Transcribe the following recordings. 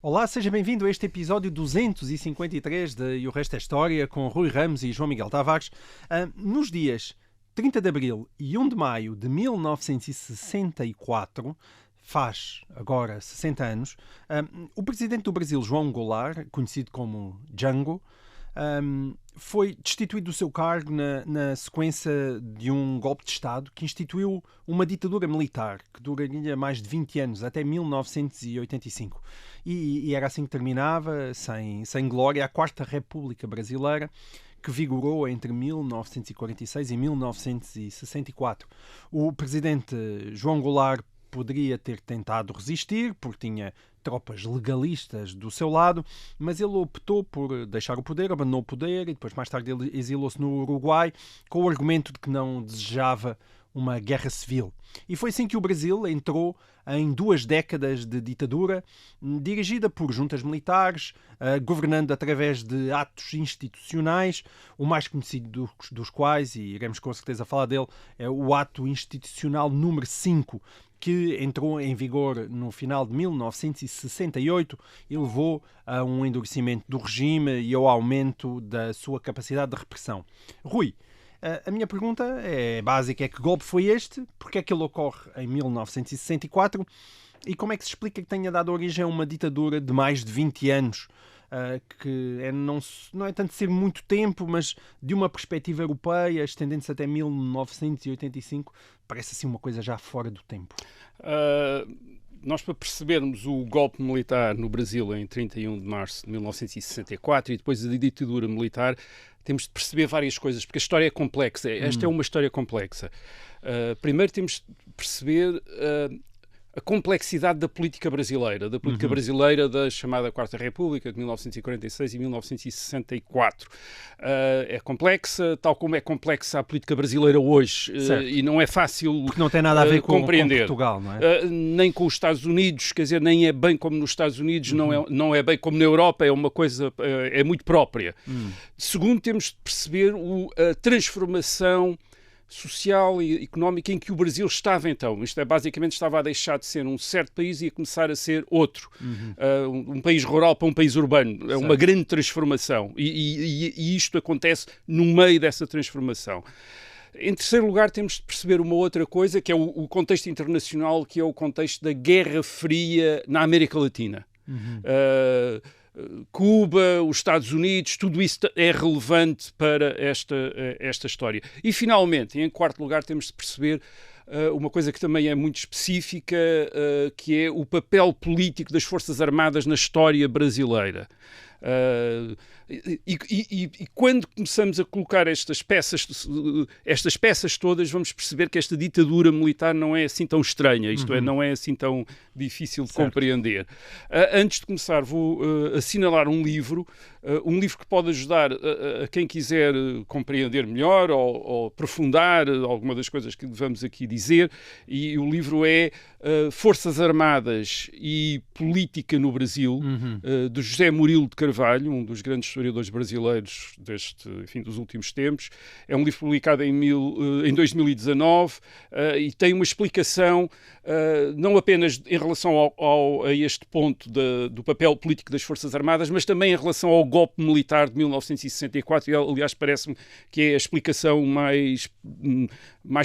Olá, seja bem-vindo a este episódio 253 de E o Resto é História, com Rui Ramos e João Miguel Tavares. Nos dias 30 de abril e 1 de maio de 1964, faz agora 60 anos, o presidente do Brasil, João Goulart, conhecido como Jango, foi destituído do seu cargo na sequência de um golpe de Estado que instituiu uma ditadura militar que duraria mais de 20 anos, até 1985. E era assim que terminava, sem glória, a Quarta República Brasileira, que vigorou entre 1946 e 1964. O presidente João Goulart poderia ter tentado resistir, porque tinha tropas legalistas do seu lado, mas ele optou por deixar o poder, abandonou o poder e depois, mais tarde, ele exilou-se no Uruguai com o argumento de que não desejava uma guerra civil. E foi assim que o Brasil entrou em 2 décadas de ditadura, dirigida por juntas militares, governando através de atos institucionais, o mais conhecido dos quais, e iremos com certeza falar dele, é o ato institucional número 5, que entrou em vigor no final de 1968 e levou a um endurecimento do regime e ao aumento da sua capacidade de repressão. Rui, a minha pergunta é básica, é que golpe foi este? Porque é que ele ocorre em 1964? E como é que se explica que tenha dado origem a uma ditadura de mais de 20 anos? Que não é tanto ser muito tempo, mas de uma perspectiva europeia, estendendo-se até 1985, parece assim uma coisa já fora do tempo. Nós, para percebermos o golpe militar no Brasil em 31 de março de 1964 e depois a ditadura militar, temos de perceber várias coisas, porque a história é complexa. Esta é uma história complexa. Primeiro temos de perceber a complexidade da política brasileira, da chamada Quarta República, de 1946 e 1964. É complexa, tal como é complexa a política brasileira hoje, e não é fácil porque não tem nada a ver compreender. Com Portugal, não é? Nem com os Estados Unidos, quer dizer, nem é bem como nos Estados Unidos, não é bem como na Europa, é uma coisa, é muito própria. Segundo, temos de perceber a transformação social e económica em que o Brasil estava então. Isto é, basicamente, estava a deixar de ser um certo país e a começar a ser outro. Um país rural para um país urbano. É uma grande transformação. E isto acontece no meio dessa transformação. Em terceiro lugar, temos de perceber uma outra coisa, que é o contexto internacional, que é o contexto da Guerra Fria na América Latina. Cuba, os Estados Unidos, tudo isso é relevante para esta história. E, finalmente, em quarto lugar, temos de perceber uma coisa que também é muito específica, que é o papel político das Forças Armadas na história brasileira. E quando começamos a colocar estas peças todas, vamos perceber que esta ditadura militar não é assim tão estranha, isto é, não é assim tão difícil de compreender. Antes de começar, vou assinalar um livro que pode ajudar a quem quiser compreender melhor ou aprofundar alguma das coisas que vamos aqui dizer, e o livro é Forças Armadas e Política no Brasil, do José Murilo de Carvalho, um dos grandes historiadores brasileiros dos últimos tempos. É um livro publicado em 2019 e tem uma explicação não apenas em relação a este ponto do papel político das Forças Armadas, mas também em relação ao golpe militar de 1964, e aliás parece-me que é a explicação mais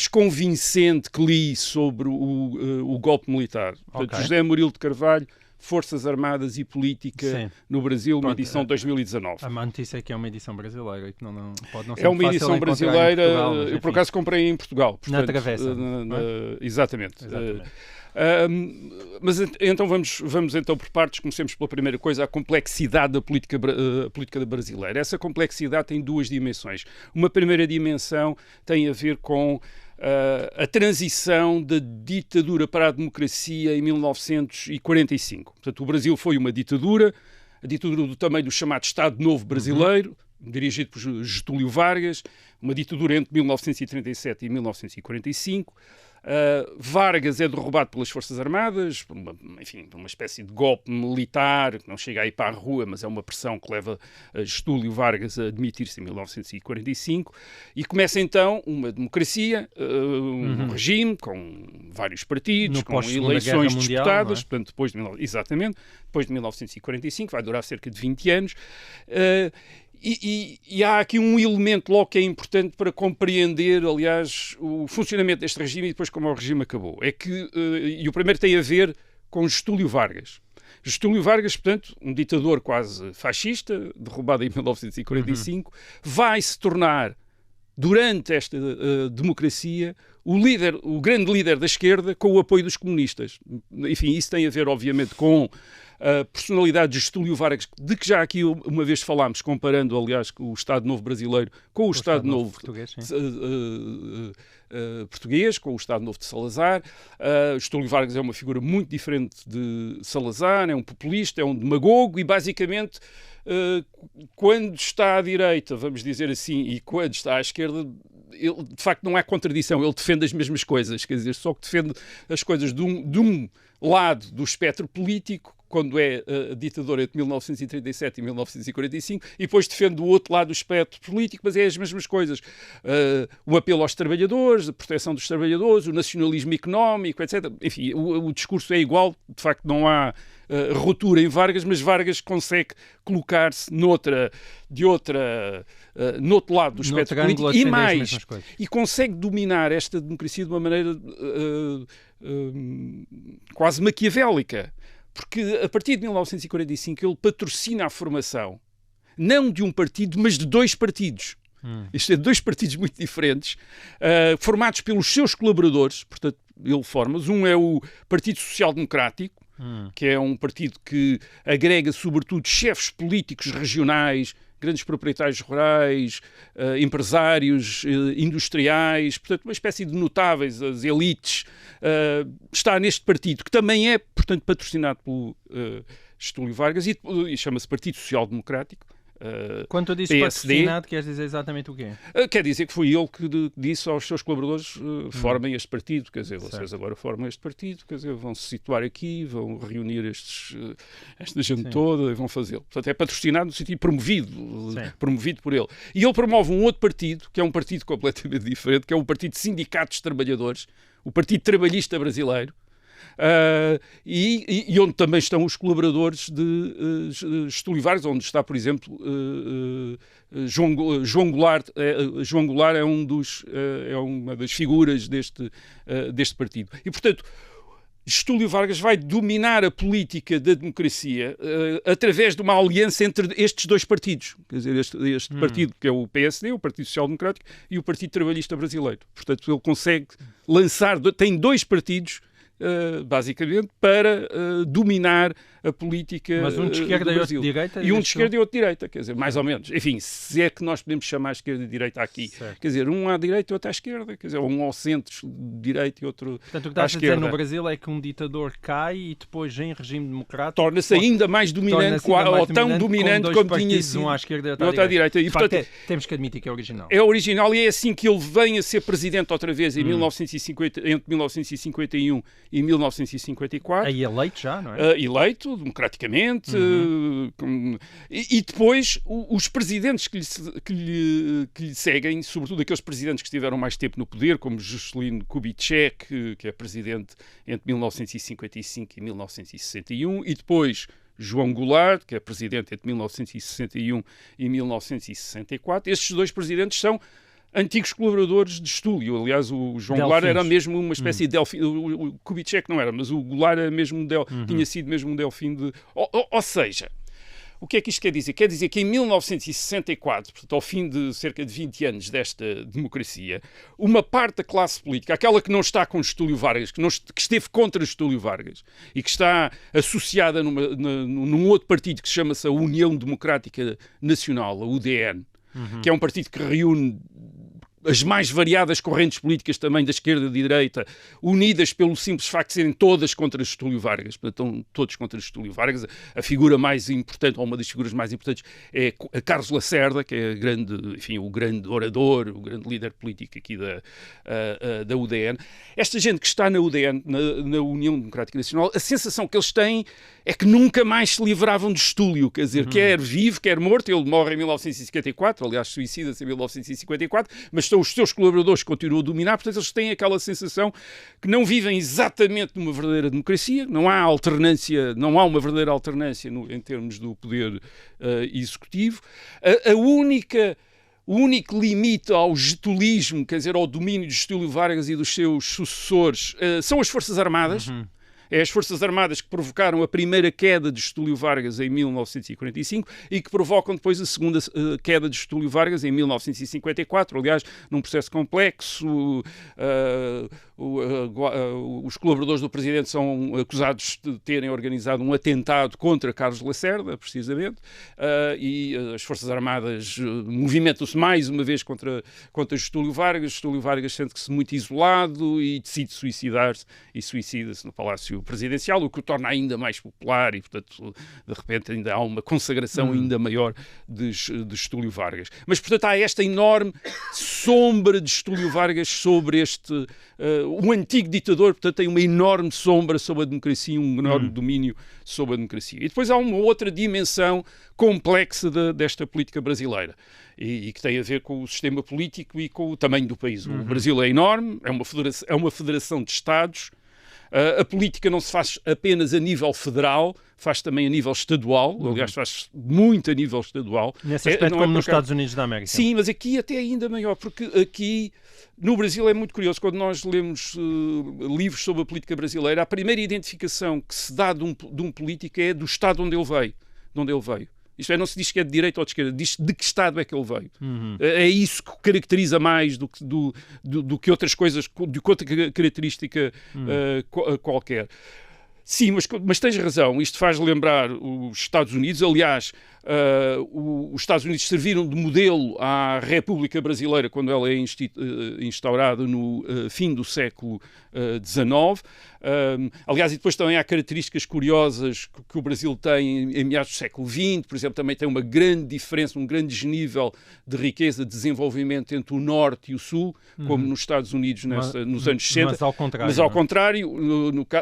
convincente que li sobre o golpe militar. Portanto, José Murilo de Carvalho, Forças Armadas e Política no Brasil, uma edição de 2019. A notícia é que é uma edição brasileira, que pode não ser é uma edição brasileira, Portugal, eu por acaso comprei em Portugal. Portanto, na Travessa. Exatamente. Mas então vamos então por partes. Comecemos pela primeira coisa, a complexidade da política brasileira. Essa complexidade tem 2 dimensões. Uma primeira dimensão tem a ver com a transição da ditadura para a democracia em 1945. Portanto, o Brasil foi uma ditadura, a ditadura do tamanho do chamado Estado Novo brasileiro, dirigido por Getúlio Vargas, uma ditadura entre 1937 e 1945. Vargas é derrubado pelas Forças Armadas, por uma espécie de golpe militar, que não chega a ir para a rua, mas é uma pressão que leva Getúlio Vargas a admitir-se em 1945, e começa então uma democracia, um regime com vários partidos, com eleições disputadas, portanto, depois de 1945, vai durar cerca de 20 anos, e há aqui um elemento logo que é importante para compreender, aliás, o funcionamento deste regime e depois como o regime acabou. É que, e o primeiro tem a ver com Getúlio Vargas. Getúlio Vargas, portanto, um ditador quase fascista, derrubado em 1945, vai se tornar, durante esta democracia, o grande líder da esquerda com o apoio dos comunistas. Enfim, isso tem a ver, obviamente, com a personalidade de Getúlio Vargas, de que já aqui uma vez falámos, comparando, aliás, o Estado Novo brasileiro com o Estado Novo português, com o Estado Novo de Salazar. Getúlio Vargas é uma figura muito diferente de Salazar, é um populista, é um demagogo e, basicamente, quando está à direita, vamos dizer assim, e quando está à esquerda, ele, de facto, não há contradição, ele defende as mesmas coisas, quer dizer, só que defende as coisas de um lado do espectro político, quando é ditador entre 1937 e 1945, e depois defende do outro lado do espectro político, mas é as mesmas coisas. O apelo aos trabalhadores, a proteção dos trabalhadores, o nacionalismo económico, etc. Enfim, o discurso é igual, de facto não há ruptura em Vargas, mas Vargas consegue colocar-se no outro lado do espectro político e mais, e consegue dominar esta democracia de uma maneira quase maquiavélica. Porque a partir de 1945 ele patrocina a formação, não de um partido, mas de dois partidos. Isto é, dois partidos muito diferentes, formados pelos seus colaboradores, portanto, ele forma-os. Um é o Partido Social Democrático, que é um partido que agrega, sobretudo, chefes políticos regionais, grandes proprietários rurais, empresários industriais, portanto, uma espécie de notáveis, as elites, está neste partido, que também é, portanto, patrocinado pelo Getúlio Vargas e chama-se Partido Social Democrático. Quando tu dizes patrocinado, queres dizer exatamente o quê? Quer dizer que foi ele que disse aos seus colaboradores formem este partido, quer dizer, vocês agora formam este partido, quer dizer, vão se situar aqui, vão reunir esta gente toda e vão fazê-lo. Portanto, é patrocinado no sentido promovido por ele. E ele promove um outro partido, que é um partido completamente diferente, que é o Partido de Sindicatos de Trabalhadores, o Partido Trabalhista Brasileiro, e onde também estão os colaboradores de Getúlio Vargas, onde está, por exemplo, João Goulart. João Goulart é uma das figuras deste partido. E, portanto, Getúlio Vargas vai dominar a política da democracia através de uma aliança entre estes dois partidos. Quer dizer, este partido que é o PSD, o Partido Social Democrático, e o Partido Trabalhista Brasileiro. Portanto, ele consegue tem dois partidos, basicamente, para dominar a política. Mas um de esquerda e outro de direita? E um de esquerda e outro de direita, quer dizer, mais ou menos. Enfim, se é que nós podemos chamar a esquerda e direita aqui. Certo. Quer dizer, um à direita e outro à esquerda, quer dizer, um ao centro de direita e outro à esquerda. Portanto, o que estás a dizer no Brasil é que um ditador cai e depois, em regime democrático, torna-se ainda mais dominante, ou tão dominante como tinha sido. Um à esquerda e outro à direita. E, portanto, temos que admitir que é original. É original, e é assim que ele vem a ser presidente outra vez entre 1951 e 1954. Aí eleito já, não é? Eleito, democraticamente. E depois os presidentes que lhe seguem, sobretudo aqueles presidentes que estiveram mais tempo no poder, como Juscelino Kubitschek, que é presidente entre 1955 e 1961, e depois João Goulart, que é presidente entre 1961 e 1964. Estes dois presidentes são antigos colaboradores de Getúlio. Aliás, o João Goulart era mesmo uma espécie de delfim. O Kubitschek não era, mas o Goulart era mesmo tinha sido mesmo um delfim de... Ou seja, o que é que isto quer dizer? Quer dizer que em 1964, portanto, ao fim de cerca de 20 anos desta democracia, uma parte da classe política, aquela que não está com Getúlio Vargas, que esteve contra Getúlio Vargas e que está associada num outro partido que chama-se a União Democrática Nacional, a UDN, que é um partido que reúne as mais variadas correntes políticas também da esquerda e da direita, unidas pelo simples facto de serem todas contra Getúlio Vargas, portanto, estão todos contra Getúlio Vargas. A figura mais importante, ou uma das figuras mais importantes, é a Carlos Lacerda, que é o grande orador, o grande líder político aqui da UDN. Esta gente que está na UDN, na União Democrática Nacional, a sensação que eles têm é que nunca mais se livravam de Getúlio, quer dizer, quer vivo, quer morto. Ele morre em 1954, aliás, suicida-se em 1954, mas os seus colaboradores continuam a dominar, portanto eles têm aquela sensação que não vivem exatamente numa verdadeira democracia, não há uma verdadeira alternância em termos do poder executivo. O único limite ao getulismo, quer dizer, ao domínio de Getúlio Vargas e dos seus sucessores, são as Forças Armadas. É as Forças Armadas que provocaram a primeira queda de Getúlio Vargas em 1945 e que provocam depois a segunda queda de Getúlio Vargas em 1954. Aliás, num processo complexo, os colaboradores do Presidente são acusados de terem organizado um atentado contra Carlos Lacerda, precisamente, e as Forças Armadas movimentam-se mais uma vez contra Getúlio Vargas. Getúlio Vargas sente-se muito isolado e decide suicidar-se e suicida-se no Palácio Presidencial, o que o torna ainda mais popular e, portanto, de repente ainda há uma consagração ainda maior de Getúlio Vargas. Mas, portanto, há esta enorme sombra de Getúlio Vargas sobre o antigo ditador, portanto, tem uma enorme sombra sobre a democracia, um enorme domínio sobre a democracia. E depois há uma outra dimensão complexa desta política brasileira e que tem a ver com o sistema político e com o tamanho do país. O Brasil é enorme, é uma federação de Estados. A política não se faz apenas a nível federal, faz também a nível estadual, aliás, faz muito a nível estadual. Nesse aspecto, como nos Estados Unidos da América. Sim, mas aqui até ainda maior, porque aqui no Brasil é muito curioso. Quando nós lemos livros sobre a política brasileira, a primeira identificação que se dá de um político é do Estado onde ele veio. Isto é, não se diz que é de direita ou de esquerda, diz de que Estado é que ele veio. É isso que caracteriza mais do que outras coisas, de outra característica qualquer. Sim, mas tens razão, isto faz lembrar os Estados Unidos. Aliás, os Estados Unidos serviram de modelo à República Brasileira quando ela é instaurada no fim do século XIX. Aliás, e depois também há características curiosas que o Brasil tem em meados do século XX. Por exemplo, também tem uma grande diferença, um grande desnível de riqueza, de desenvolvimento entre o Norte e o Sul, como nos Estados Unidos nos anos 60. Mas ao contrário.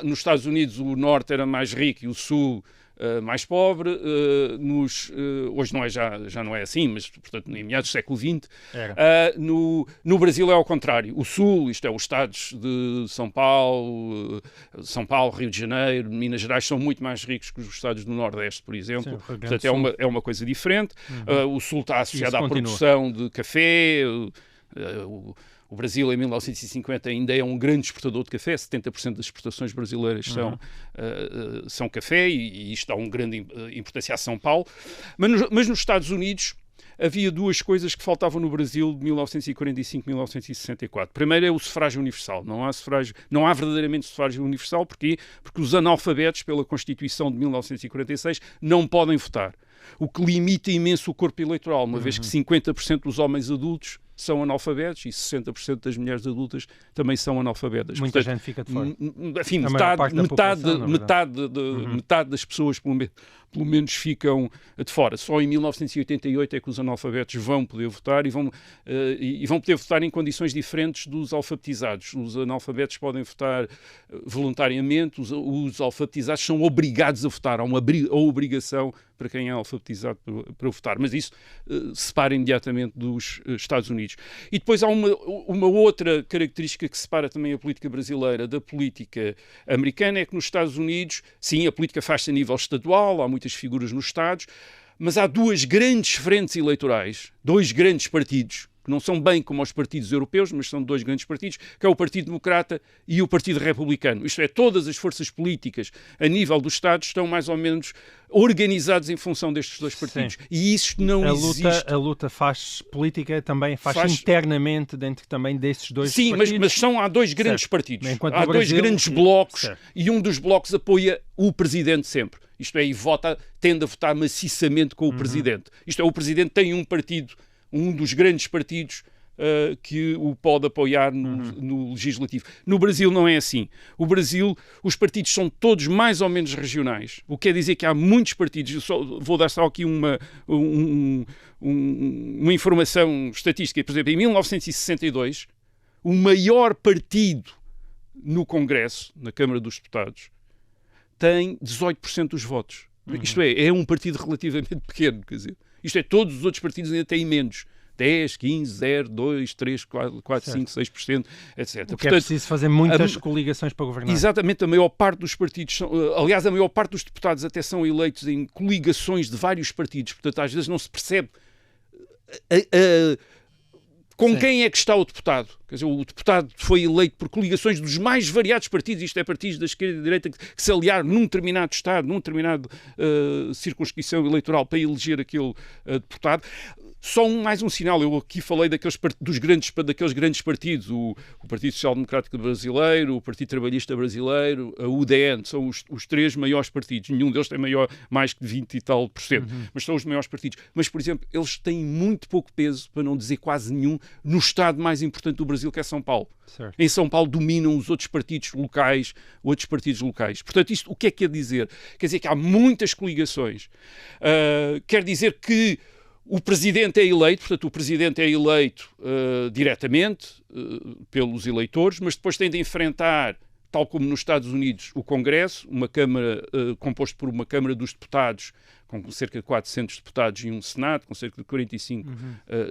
Nos Estados Unidos o Norte era mais rico e o Sul mais pobre. Hoje não é, já não é assim, mas portanto em meados do século XX. No Brasil é ao contrário. O Sul, isto é, os estados de São Paulo, Rio de Janeiro, Minas Gerais, são muito mais ricos que os estados do Nordeste, por exemplo. Sim, portanto é uma coisa diferente. O Sul está associado à produção de café. O Brasil, em 1950, ainda é um grande exportador de café. 70% das exportações brasileiras são café, e isto dá uma grande importância a São Paulo. Mas nos Estados Unidos havia duas coisas que faltavam no Brasil de 1945 a 1964. Primeiro é o sufrágio universal. Não há verdadeiramente sufrágio universal. Porquê? Porque os analfabetos, pela Constituição de 1946, não podem votar. O que limita imenso o corpo eleitoral, uma vez que 50% dos homens adultos são analfabetos e 60% das mulheres adultas também são analfabetas. Muita gente fica de fora. Enfim, metade das pessoas, pelo menos, ficam de fora. Só em 1988 é que os analfabetos vão poder votar e vão poder votar em condições diferentes dos alfabetizados. Os analfabetos podem votar voluntariamente, os alfabetizados são obrigados a votar. Há uma obrigação para quem é alfabetizado para votar. Mas isso separa imediatamente dos Estados Unidos. E depois há uma outra característica que separa também a política brasileira da política americana, é que nos Estados Unidos, sim, a política faz-se a nível estadual, há muitas figuras nos Estados, mas há duas grandes frentes eleitorais, dois grandes partidos, que não são bem como os partidos europeus, mas são dois grandes partidos, que é o Partido Democrata e o Partido Republicano. Isto é, todas as forças políticas a nível dos Estados estão mais ou menos organizados em função destes dois partidos. Sim. E isso não existe. A luta política também faz internamente dentro também desses dois partidos. Sim, mas há dois grandes partidos. Há dois grandes blocos e um dos blocos apoia o Presidente sempre. Isto é, e tende a votar maciçamente com o Presidente. Isto é, o Presidente tem um partido, um dos grandes partidos que o pode apoiar no legislativo. No Brasil não é assim. O Brasil, os partidos são todos mais ou menos regionais, o que quer dizer que há muitos partidos. Vou dar só aqui uma informação estatística. Por exemplo, em 1962, o maior partido no Congresso, na Câmara dos Deputados, tem 18% dos votos. Isto é um partido relativamente pequeno, quer dizer. Isto é, todos os outros partidos ainda têm menos. 10, 15, 0, 2, 3, 4, 5, 6%, etc. Portanto, é preciso fazer muitas coligações para governar. Exatamente, a maior parte dos partidos, aliás, a maior parte dos deputados até são eleitos em coligações de vários partidos, portanto, às vezes não se percebe com quem é que está o deputado. Quer dizer, o deputado foi eleito por coligações dos mais variados partidos, isto é, partidos da esquerda e da direita que se aliaram num determinado estado, num determinado circunscrição eleitoral para eleger aquele deputado. Só mais um sinal, eu aqui falei daqueles grandes partidos, o Partido Social Democrático Brasileiro, o Partido Trabalhista Brasileiro, a UDN, são os três maiores partidos. Nenhum deles tem mais que 20 e tal %, mas são os maiores partidos. Mas, por exemplo, eles têm muito pouco peso, para não dizer quase nenhum, no estado mais importante do Brasil, que é São Paulo. Certo. Em São Paulo dominam os outros partidos locais. Portanto, isto o que é que quer dizer? Quer dizer que há muitas coligações. Quer dizer que o Presidente é eleito, portanto, o Presidente é eleito diretamente pelos eleitores, mas depois tem de enfrentar, tal como nos Estados Unidos, o Congresso, uma Câmara composto por uma Câmara dos Deputados, com cerca de 400 deputados, e um Senado, com cerca de 45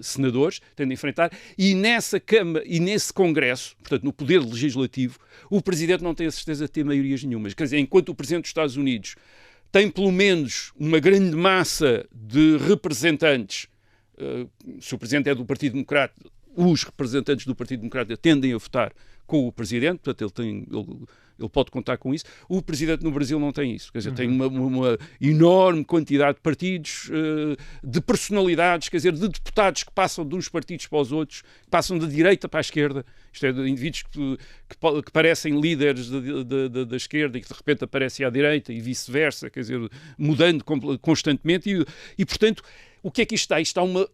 senadores, tem de enfrentar, e nessa Câmara e nesse Congresso, portanto, no Poder Legislativo, o Presidente não tem a certeza de ter maiorias nenhumas. Quer dizer, enquanto o Presidente dos Estados Unidos tem pelo menos uma grande massa de representantes, se o Presidente é do Partido Democrata, os representantes do Partido Democrata tendem a votar com o Presidente, portanto ele pode contar com isso. O Presidente no Brasil não tem isso, quer dizer, tem uma enorme quantidade de partidos, de personalidades, quer dizer, de deputados que passam de uns partidos para os outros, que passam da direita para a esquerda, isto é, de indivíduos que parecem líderes da esquerda e que de repente aparecem à direita e vice-versa, quer dizer, mudando constantemente e portanto, o que é que isto está? Isto está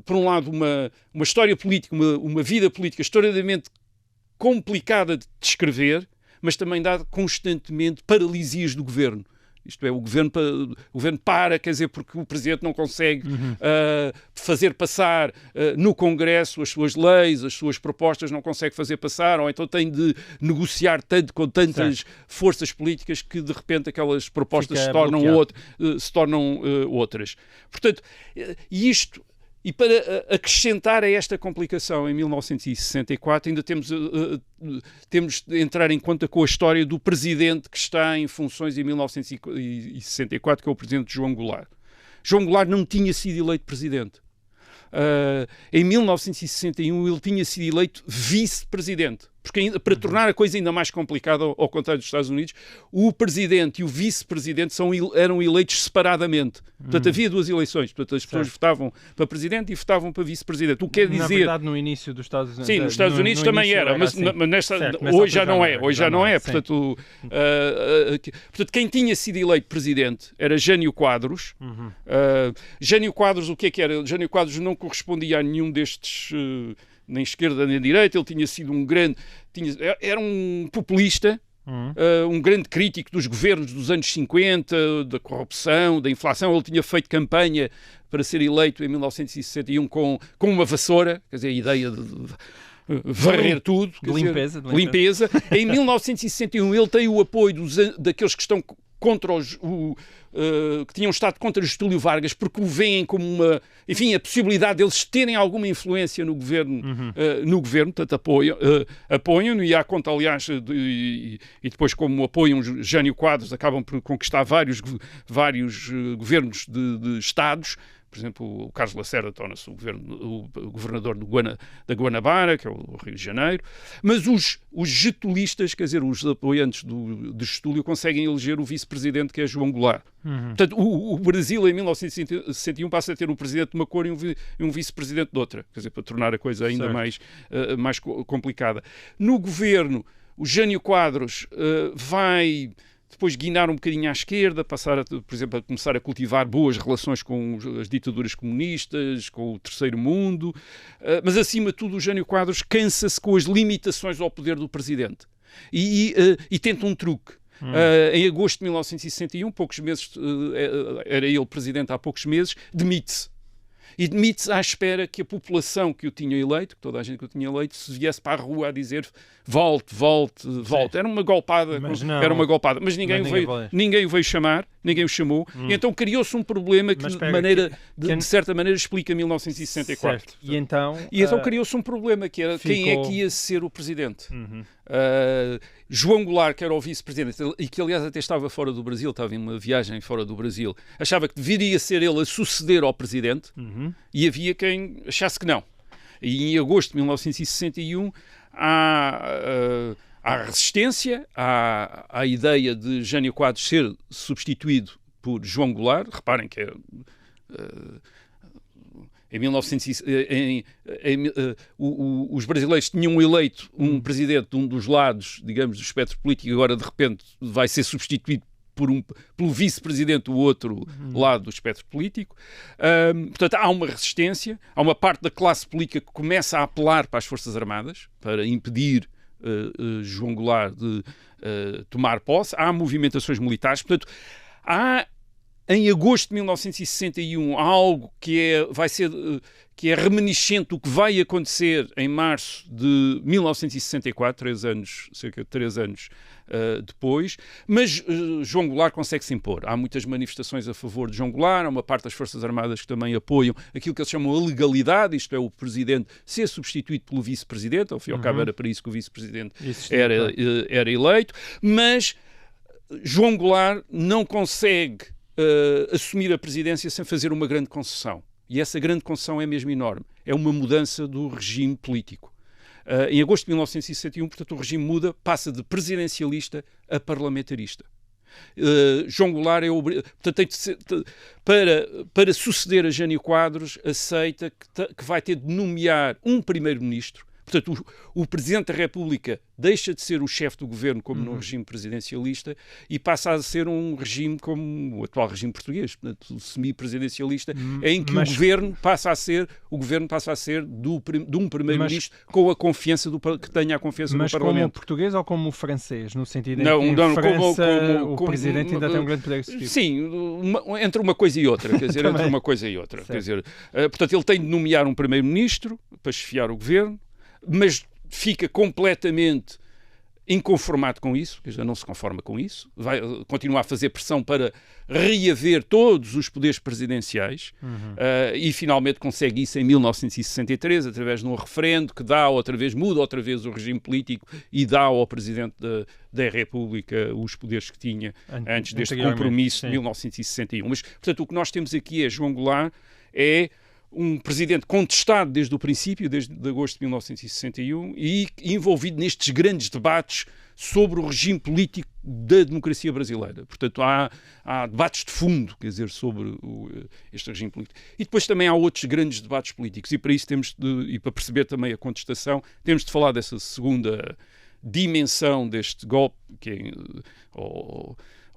por um lado, uma história política, uma vida política extraordinariamente complicada de descrever, mas também dá constantemente paralisias do governo. Isto é, o governo para, quer dizer, porque o Presidente não consegue fazer passar no Congresso as suas leis, as suas propostas, não consegue fazer passar, ou então tem de negociar tanto com tantas forças políticas que, de repente, aquelas propostas se tornam outras. Portanto, E para acrescentar a esta complicação, em 1964, ainda temos de entrar em conta com a história do Presidente que está em funções em 1964, que é o Presidente João Goulart. João Goulart não tinha sido eleito Presidente. Em 1961 ele tinha sido eleito Vice-Presidente. Porque para tornar a coisa ainda mais complicada, ao contrário dos Estados Unidos, o Presidente e o Vice-Presidente eram eleitos separadamente. Portanto, havia duas eleições. Portanto, as pessoas votavam para Presidente e votavam para Vice-Presidente. O que quer dizer... Na verdade, no início dos Estados Unidos... Sim, nos Estados Unidos também era, mas hoje já não é. Hoje já não é. Portanto, quem tinha sido eleito Presidente era Jânio Quadros. Jânio Quadros, o que é que era? Jânio Quadros não correspondia a nenhum destes... nem esquerda nem direita, ele tinha sido era um populista, um grande crítico dos governos dos anos 50, da corrupção, da inflação. Ele tinha feito campanha para ser eleito em 1961 com uma vassoura, quer dizer, a ideia de varrer tudo, de limpeza. Em 1961 ele tem o apoio daqueles que estão contra que tinham estado contra Getúlio Vargas, porque o veem como a possibilidade deles terem alguma influência no governo, portanto apoiam-no, e há conta, aliás, e depois como apoiam Jânio Quadros, acabam por conquistar vários governos de estados. Por exemplo, o Carlos Lacerda torna-se o governador da Guanabara, que é o Rio de Janeiro, mas os getulistas, quer dizer, os apoiantes de Getúlio, conseguem eleger o vice-presidente, que é João Goulart. Portanto, o Brasil, em 1961, passa a ter um presidente de uma cor e um vice-presidente de outra, quer dizer, para tornar a coisa ainda mais complicada. No governo, o Jânio Quadros vai depois guinar um bocadinho à esquerda, passar, por exemplo, a começar a cultivar boas relações com as ditaduras comunistas, com o Terceiro Mundo, mas acima de tudo o Jânio Quadros cansa-se com as limitações ao poder do presidente e tenta um truque. Em agosto de 1961, poucos meses, era ele presidente há poucos meses, demite-se. E demite-se à espera que a população que o tinha eleito, que toda a gente que o tinha eleito, se viesse para a rua a dizer volte. Era uma golpada, mas ninguém o veio chamar, ninguém o chamou, e então criou-se um problema que de certa maneira explica 1964. Certo. E então criou-se um problema que era quem é que ia ser o presidente. João Goulart, que era o vice-presidente e que aliás até estava fora do Brasil, estava em uma viagem fora do Brasil, achava que deveria ser ele a suceder ao presidente, e havia quem achasse que não. E em agosto de 1961 há resistência à ideia de Jânio Quadros ser substituído por João Goulart. Reparem que os brasileiros tinham eleito um presidente de um dos lados, digamos, do espectro político, e agora de repente vai ser substituído pelo vice-presidente do outro lado do espectro político. Portanto, há uma resistência, há uma parte da classe política que começa a apelar para as Forças Armadas, para impedir João Goulart de tomar posse. Há movimentações militares. Portanto, em agosto de 1961, há algo que é reminiscente do que vai acontecer em março de 1964, cerca de 3 anos depois, mas João Goulart consegue se impor. Há muitas manifestações a favor de João Goulart, há uma parte das Forças Armadas que também apoiam aquilo que eles chamam a legalidade, isto é, o presidente ser substituído pelo vice-presidente. Ao fim e ao cabo era para isso que o vice-presidente era eleito, mas João Goulart não consegue assumir a presidência sem fazer uma grande concessão. E essa grande concessão é mesmo enorme. É uma mudança do regime político. Em agosto de 1961, portanto, o regime muda, passa de presidencialista a parlamentarista. João Goulart para suceder a Jânio Quadros, aceita que vai ter de nomear um primeiro-ministro. Portanto, o Presidente da República deixa de ser o chefe do governo, como no regime presidencialista, e passa a ser um regime como o atual regime português, portanto, semi-presidencialista, em que o governo passa a ser de um primeiro-ministro com a confiança que tenha a confiança do Parlamento. Mas como o português ou como o francês? No sentido em que em França o Presidente ainda tem um grande poder executivo. Sim, entre uma coisa e outra. Quer dizer, portanto, ele tem de nomear um primeiro-ministro para chefiar o governo, mas fica completamente inconformado com isso, quer dizer, não se conforma com isso, vai continuar a fazer pressão para reaver todos os poderes presidenciais, e finalmente consegue isso em 1963, através de um referendo que muda outra vez o regime político e dá ao Presidente da República os poderes que tinha antes deste compromisso de 1961. Mas, portanto, o que nós temos aqui é João Goulart é um presidente contestado desde o princípio, desde agosto de 1961, e envolvido nestes grandes debates sobre o regime político da democracia brasileira. Portanto, há debates de fundo, quer dizer, sobre este regime político. E depois também há outros grandes debates políticos, e para isso e para perceber também a contestação, temos de falar dessa segunda dimensão deste golpe, que é,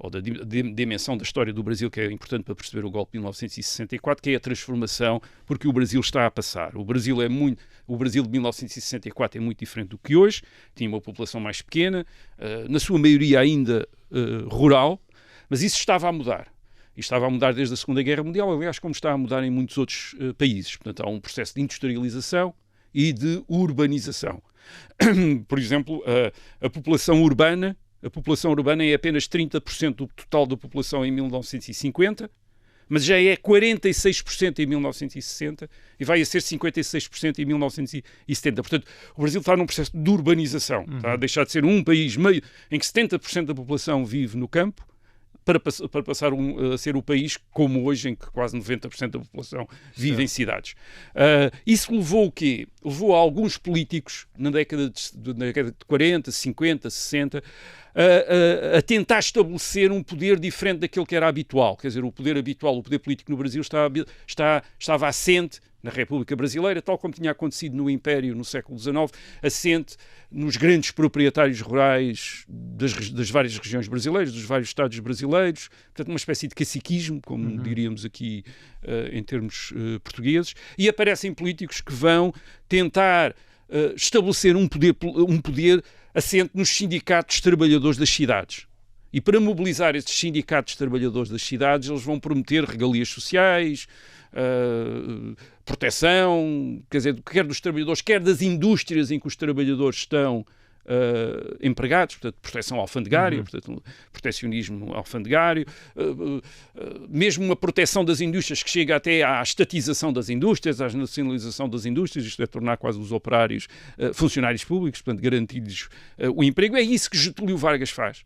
ou da dimensão da história do Brasil, que é importante para perceber o golpe de 1964, que é a transformação, porque o Brasil está a passar. O Brasil de 1964 é muito diferente do que hoje, tinha uma população mais pequena, na sua maioria ainda rural, mas isso estava a mudar. E estava a mudar desde a Segunda Guerra Mundial, aliás, como está a mudar em muitos outros países. Portanto, há um processo de industrialização e de urbanização. Por exemplo, a população urbana é apenas 30% do total da população em 1950, mas já é 46% em 1960 e vai a ser 56% em 1970. Portanto, o Brasil está num processo de urbanização. Está a deixar de ser um país meio em que 70% da população vive no campo para passar a ser o país como hoje, em que quase 90% da população vive em cidades. Isso levou o quê? Levou a alguns políticos, na década de 40, 50, 60, a tentar estabelecer um poder diferente daquele que era habitual. Quer dizer, o poder habitual, o poder político no Brasil estava assente na República Brasileira, tal como tinha acontecido no Império no século XIX, assente nos grandes proprietários rurais das várias regiões brasileiras, dos vários estados brasileiros, portanto uma espécie de caciquismo, como diríamos aqui em termos portugueses, e aparecem políticos que vão tentar estabelecer um poder assente nos sindicatos de trabalhadores das cidades. E para mobilizar estes sindicatos de trabalhadores das cidades, eles vão prometer regalias sociais, proteção, quer dizer, quer dos trabalhadores, quer das indústrias em que os trabalhadores estão empregados, portanto, proteção alfandegária, portanto, protecionismo alfandegário, mesmo uma proteção das indústrias que chega até à estatização das indústrias, à nacionalização das indústrias, isto é, tornar quase os operários funcionários públicos, portanto, garantir-lhes o emprego. É isso que Getúlio Vargas faz.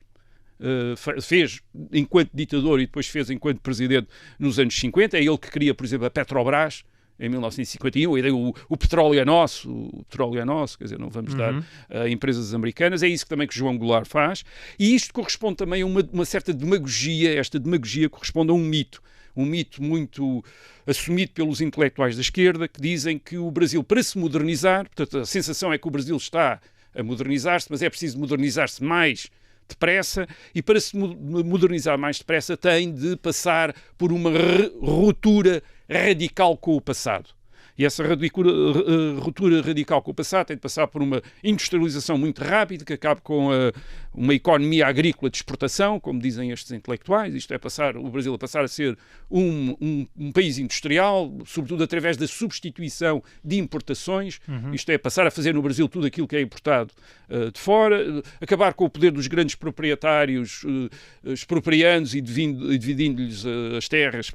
Fez enquanto ditador e depois fez enquanto presidente nos anos 50. É ele que cria, por exemplo, a Petrobras em 1951, o petróleo é nosso, quer dizer, não vamos dar a empresas americanas. É isso que também que João Goulart faz, e isto corresponde também a uma certa demagogia. Esta demagogia corresponde a um mito muito assumido pelos intelectuais da esquerda, que dizem que o Brasil, para se modernizar, portanto a sensação é que o Brasil está a modernizar-se, mas é preciso modernizar-se mais depressa, e para se modernizar mais depressa tem de passar por uma ruptura radical com o passado. E essa ruptura radical com o passado tem de passar por uma industrialização muito rápida, que acabe com uma economia agrícola de exportação, como dizem estes intelectuais. Isto é, o Brasil a passar a ser um país industrial, sobretudo através da substituição de importações. Isto é, passar a fazer no Brasil tudo aquilo que é importado de fora, acabar com o poder dos grandes proprietários expropriando e dividindo-lhes as terras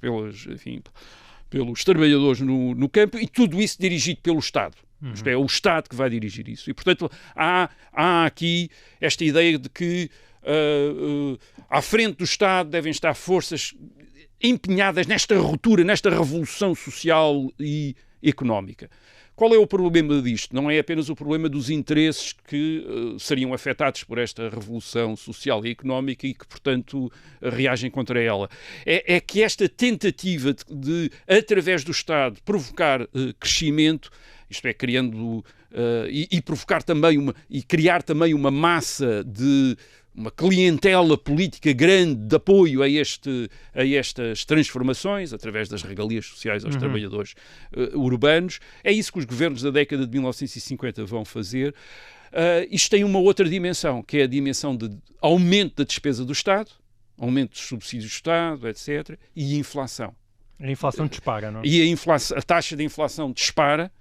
pelos trabalhadores no campo, e tudo isso dirigido pelo Estado. Isto é, o Estado que vai dirigir isso. E, portanto, há aqui esta ideia de que à frente do Estado devem estar forças empenhadas nesta ruptura, nesta revolução social e económica. Qual é o problema disto? Não é apenas o problema dos interesses que seriam afetados por esta revolução social e económica e que, portanto, reagem contra ela. É que esta tentativa de através do Estado, provocar crescimento, isto é, criando e provocar também e criar também uma massa de uma clientela política grande de apoio a estas transformações, através das regalias sociais aos trabalhadores urbanos. É isso que os governos da década de 1950 vão fazer. Isto tem uma outra dimensão, que é a dimensão de aumento da despesa do Estado, aumento dos subsídios do Estado, etc., e inflação. A inflação dispara, não é? E a taxa de inflação dispara.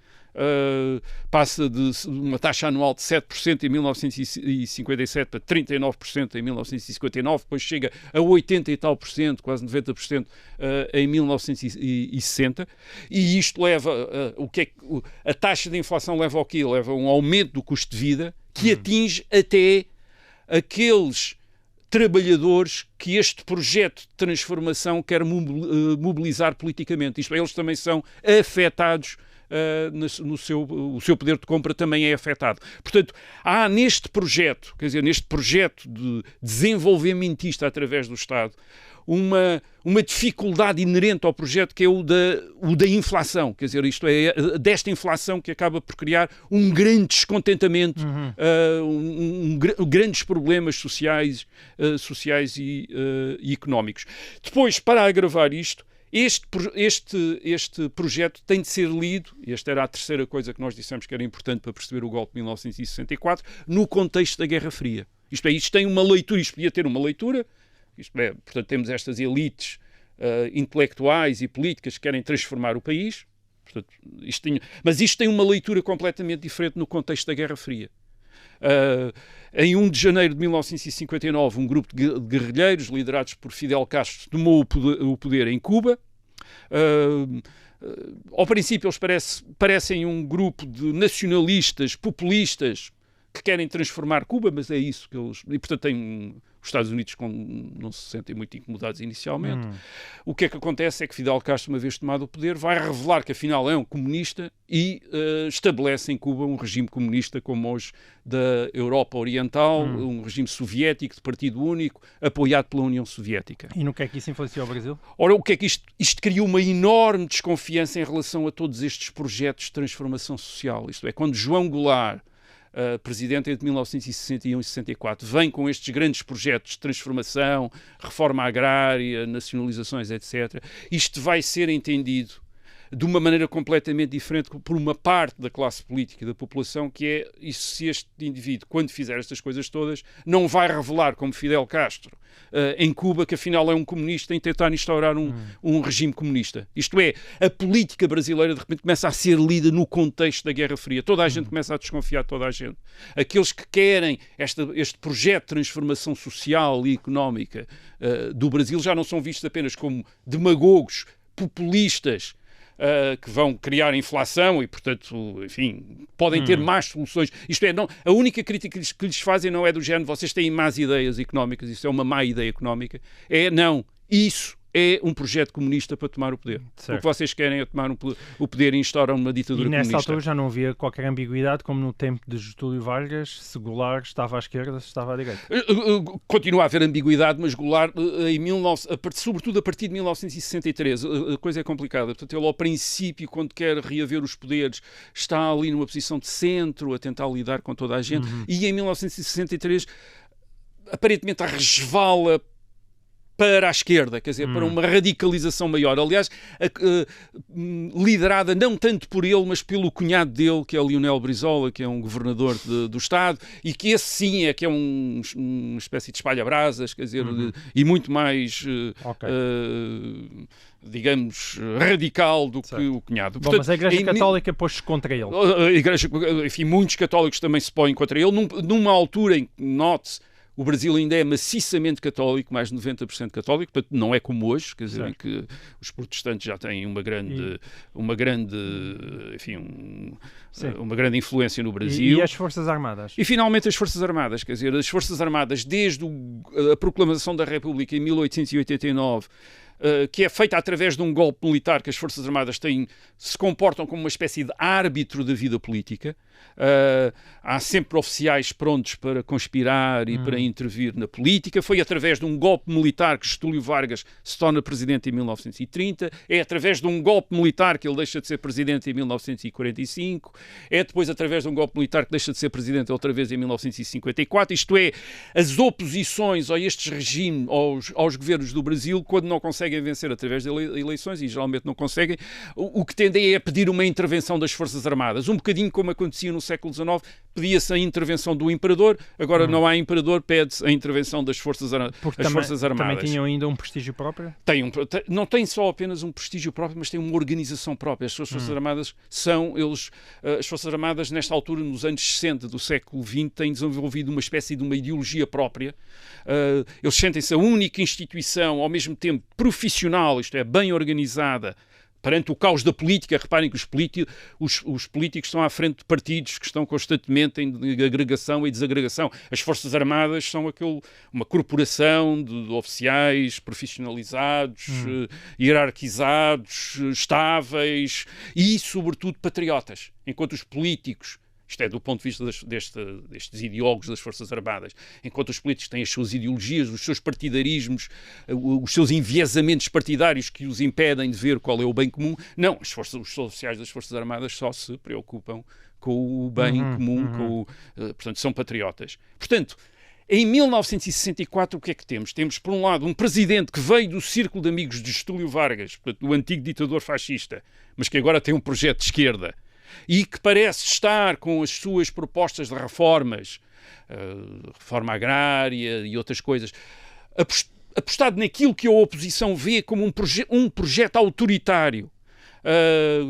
Passa de uma taxa anual de 7% em 1957 para 39% em 1959, depois chega a 80 e tal por cento, quase 90% em 1960, e isto leva a taxa de inflação leva ao quê? Leva a um aumento do custo de vida que atinge até aqueles trabalhadores que este projeto de transformação quer mobilizar politicamente. Isto, eles também são afetados. O seu poder de compra também é afetado. Portanto, há neste projeto, quer dizer, neste projeto de desenvolvimentista através do Estado, uma dificuldade inerente ao projeto, que é o da inflação. Quer dizer, isto é desta inflação que acaba por criar um grande descontentamento, grandes problemas sociais e económicos. Depois, para agravar isto, este projeto tem de ser lido, e esta era a terceira coisa que nós dissemos que era importante para perceber o golpe de 1964, no contexto da Guerra Fria. Isto é, isto tem uma leitura, isto podia ter uma leitura, isto é, portanto, temos estas elites intelectuais e políticas que querem transformar o país, portanto, mas isto tem uma leitura completamente diferente no contexto da Guerra Fria. Em 1 de janeiro de 1959, um grupo de guerrilheiros liderados por Fidel Castro tomou o poder em Cuba. Ao princípio eles parecem um grupo de nacionalistas, populistas, que querem transformar Cuba, mas é isso que eles... E, portanto, Estados Unidos não se sentem muito incomodados inicialmente. O que é que acontece é que Fidel Castro, uma vez tomado o poder, vai revelar que afinal é um comunista e estabelece em Cuba um regime comunista como hoje da Europa Oriental, um regime soviético de partido único, apoiado pela União Soviética. E no que é que isso influenciou o Brasil? Ora, o que é que isto criou uma enorme desconfiança em relação a todos estes projetos de transformação social. Isto é, quando João Goulart, presidente entre 1961 e 64, vem com estes grandes projetos de transformação, reforma agrária, nacionalizações, etc., isto vai ser entendido de uma maneira completamente diferente por uma parte da classe política e da população, que é isso, se este indivíduo, quando fizer estas coisas todas, não vai revelar, como Fidel Castro, em Cuba, que afinal é um comunista em tentar instaurar um regime comunista. Isto é, a política brasileira de repente começa a ser lida no contexto da Guerra Fria. Toda a gente começa a desconfiar de toda a gente. Aqueles que querem este projeto de transformação social e económica do Brasil já não são vistos apenas como demagogos, populistas, que vão criar inflação e, portanto, enfim, podem ter más soluções. Isto é, não, a única crítica que lhes fazem não é do género vocês têm más ideias económicas, isso é uma má ideia económica. É, não, isso é um projeto comunista para tomar o poder. Certo. O que vocês querem é tomar o poder e instaurar uma ditadura comunista. E nessa altura já não havia qualquer ambiguidade, como no tempo de Getúlio Vargas, se Goulart estava à esquerda, se estava à direita. Continua a haver ambiguidade, mas Goulart, sobretudo a partir de 1963, a coisa é complicada. Portanto, ele ao princípio, quando quer reaver os poderes, está ali numa posição de centro, a tentar lidar com toda a gente, e em 1963, aparentemente, resvala para a esquerda, quer dizer, para uma radicalização maior. Aliás, liderada não tanto por ele, mas pelo cunhado dele, que é o Leonel Brizola, que é um governador do Estado, e que esse sim é que é uma espécie de espalha-brasas, quer dizer, e muito mais... digamos, radical do que o cunhado. Portanto, mas a Igreja Católica pôs-se contra ele. A Igreja, enfim, muitos católicos também se põem contra ele, numa altura em que, note-se, o Brasil ainda é maciçamente católico, mais de 90% católico, portanto não é como hoje, quer dizer, em que os protestantes já têm uma grande influência no Brasil. E as Forças Armadas? E finalmente as Forças Armadas, quer dizer, as Forças Armadas, desde a proclamação da República em 1889, que é feita através de um golpe militar que as Forças Armadas se comportam como uma espécie de árbitro da vida política. Há sempre oficiais prontos para conspirar e para intervir na política. Foi através de um golpe militar que Getúlio Vargas se torna presidente em 1930. É através de um golpe militar que ele deixa de ser presidente em 1945. É depois através de um golpe militar que deixa de ser presidente outra vez em 1954. Isto é, as oposições a estes regimes, aos governos do Brasil, quando não conseguem vencer através de eleições, e geralmente não conseguem, o que tendem é a pedir uma intervenção das Forças Armadas. Um bocadinho como acontecia no século XIX, pedia-se a intervenção do imperador, agora não há imperador, pede-se a intervenção das Forças Armadas. Também tinham ainda um prestígio próprio? Não tem só apenas um prestígio próprio, mas tem uma organização própria. As Forças Armadas as Forças Armadas, nesta altura, nos anos 60 do século XX, têm desenvolvido uma espécie de uma ideologia própria. Eles sentem-se a única instituição, ao mesmo tempo profissional, isto é, bem organizada, perante o caos da política. Reparem que os políticos estão à frente de partidos que estão constantemente em agregação e desagregação. As Forças Armadas são uma corporação de oficiais profissionalizados, hierarquizados, estáveis e, sobretudo, patriotas. Enquanto os políticos, isto é, do ponto de vista destes ideólogos das Forças Armadas, enquanto os políticos têm as suas ideologias, os seus partidarismos, os seus enviesamentos partidários que os impedem de ver qual é o bem comum, não, os oficiais das Forças Armadas só se preocupam com o bem comum, portanto, são patriotas. Portanto, em 1964, o que é que temos? Temos, por um lado, um presidente que veio do círculo de amigos de Getúlio Vargas, portanto, do antigo ditador fascista, mas que agora tem um projeto de esquerda, e que parece estar com as suas propostas de reformas, reforma agrária e outras coisas, apostado naquilo que a oposição vê como um projeto autoritário,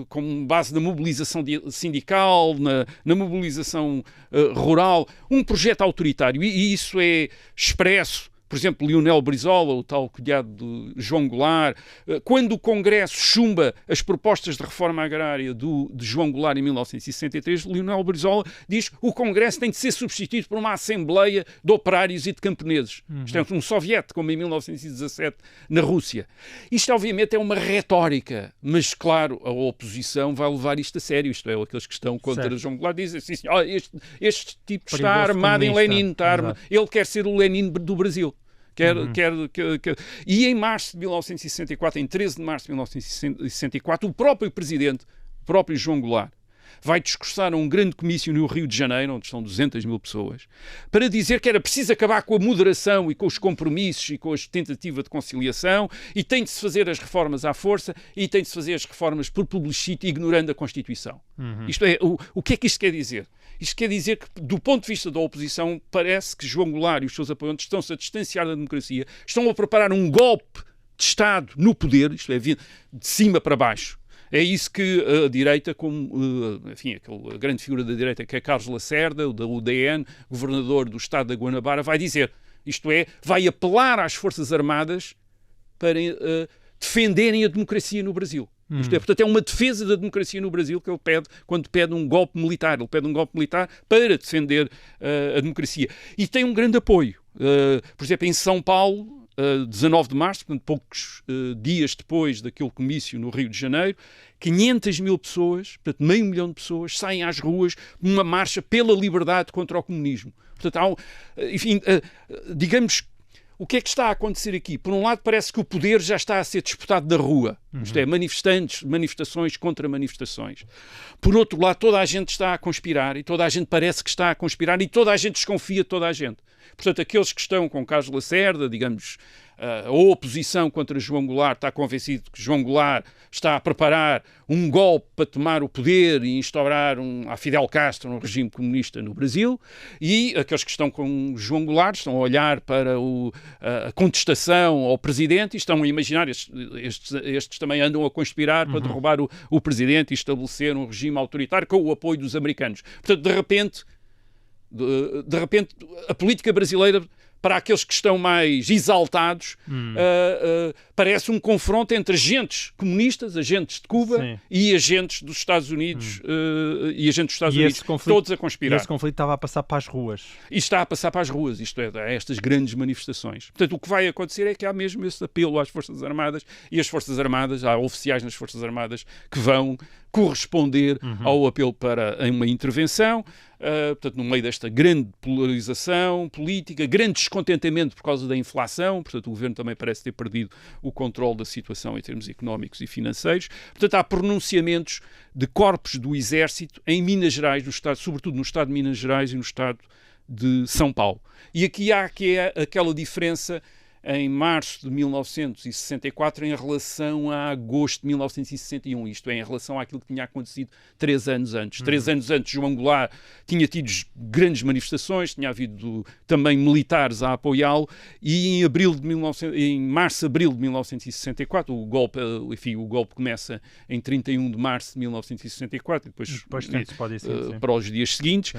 com base na mobilização sindical, na mobilização rural, um projeto autoritário. E isso é expresso por exemplo, Lionel Brizola, o tal cunhado de João Goulart, quando o Congresso chumba as propostas de reforma agrária de João Goulart em 1963, Lionel Brizola diz que o Congresso tem de ser substituído por uma Assembleia de Operários e de Camponeses. Isto é um soviético, como em 1917 na Rússia. Isto, obviamente, é uma retórica, mas, claro, a oposição vai levar isto a sério. Isto é, aqueles que estão contra João Goulart dizem assim, este tipo está armado em Lenin, ele quer ser o Lenin do Brasil. E em março de 1964, em 13 de março de 1964, o próprio presidente, o próprio João Goulart, vai discursar a um grande comício no Rio de Janeiro, onde estão 200 mil pessoas, para dizer que era preciso acabar com a moderação e com os compromissos e com a tentativa de conciliação, e tem de se fazer as reformas à força, e tem de se fazer as reformas por plebiscito, ignorando a Constituição. Isto é, o que é que isto quer dizer? Isto quer dizer que, do ponto de vista da oposição, parece que João Goulart e os seus apoiantes estão-se a distanciar da democracia, estão a preparar um golpe de Estado no poder, isto é, de cima para baixo. É isso que a direita, como, enfim, aquela grande figura da direita que é Carlos Lacerda, da UDN, governador do estado da Guanabara, vai dizer. Isto é, vai apelar às Forças Armadas para defenderem a democracia no Brasil. Isto é, portanto, é uma defesa da democracia no Brasil que ele pede quando pede um golpe militar. Ele pede um golpe militar para defender a democracia. E tem um grande apoio. Por exemplo, em São Paulo, 19 de março, portanto, poucos dias depois daquele comício no Rio de Janeiro, 500 mil pessoas, portanto, 500 mil de pessoas, saem às ruas numa marcha pela liberdade contra o comunismo. Portanto, enfim, digamos, o que é que está a acontecer aqui? Por um lado, parece que o poder já está a ser disputado da rua. Isto é, manifestações contra manifestações. Por outro lado, toda a gente está a conspirar, e toda a gente parece que está a conspirar, e toda a gente desconfia de toda a gente. Portanto, aqueles que estão com Carlos Lacerda, digamos, a oposição contra João Goulart está convencido que João Goulart está a preparar um golpe para tomar o poder e instaurar a Fidel Castro, um regime comunista no Brasil, e aqueles que estão com João Goulart estão a olhar para a contestação ao presidente e estão a imaginar, estes também andam a conspirar para derrubar o presidente e estabelecer um regime autoritário com o apoio dos americanos. Portanto, de repente, a política brasileira, para aqueles que estão mais exaltados, parece um confronto entre agentes comunistas, agentes de Cuba e agentes dos Estados Unidos, todos a conspirar. E esse conflito estava a passar para as ruas. E está a passar para as ruas, isto é, a estas grandes manifestações. Portanto, o que vai acontecer é que há mesmo esse apelo às Forças Armadas, e as Forças Armadas, há oficiais nas Forças Armadas que vão corresponder ao apelo para uma intervenção. Portanto, no meio desta grande polarização política, grande descontentamento por causa da inflação, portanto, o governo também parece ter perdido o controle da situação em termos económicos e financeiros. Portanto, há pronunciamentos de corpos do Exército em Minas Gerais, sobretudo no estado de Minas Gerais e no estado de São Paulo. E aqui há aquela diferença em março de 1964 em relação a agosto de 1961, isto é, em relação àquilo que tinha acontecido 3 anos antes. 3 anos antes, João Goulart tinha tido grandes manifestações, tinha havido também militares a apoiá-lo, e em março-abril de 1964, o golpe começa em 31 de março de 1964, e depois para os dias seguintes,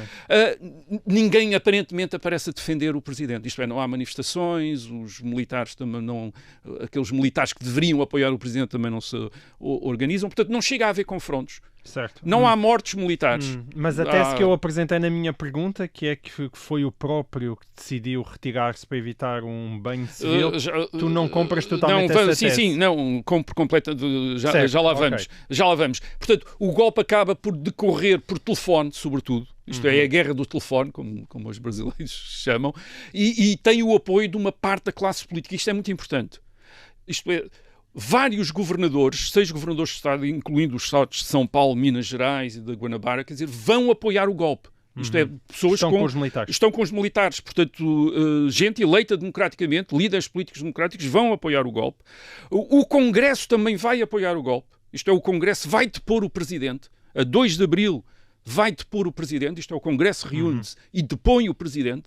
ninguém aparentemente aparece a defender o presidente, isto é, não há manifestações, os militares também não, aqueles militares que deveriam apoiar o presidente também não se organizam, portanto não chega a haver confrontos. Certo. Não há mortes militares. Mas até se que eu apresentei na minha pergunta, que é que foi o próprio que decidiu retirar-se para evitar um banho civil, tu não compras totalmente essa tese? Sim, não, compro completa, já lá vamos. Okay. Já lá vamos. Portanto, o golpe acaba por decorrer por telefone, sobretudo. Isto é a guerra do telefone, como os brasileiros chamam, e tem o apoio de uma parte da classe política. Isto é muito importante. Isto é, vários governadores, 6 governadores de Estado, incluindo os estados de São Paulo, Minas Gerais e da Guanabara, quer dizer, vão apoiar o golpe. Isto é, pessoas estão com os militares. Estão com os militares. Portanto, gente eleita democraticamente, líderes políticos democráticos vão apoiar o golpe. O Congresso também vai apoiar o golpe. Isto é, o Congresso vai depor o presidente. A 2 de abril vai depor o presidente. Isto é, o Congresso reúne-se e depõe o presidente.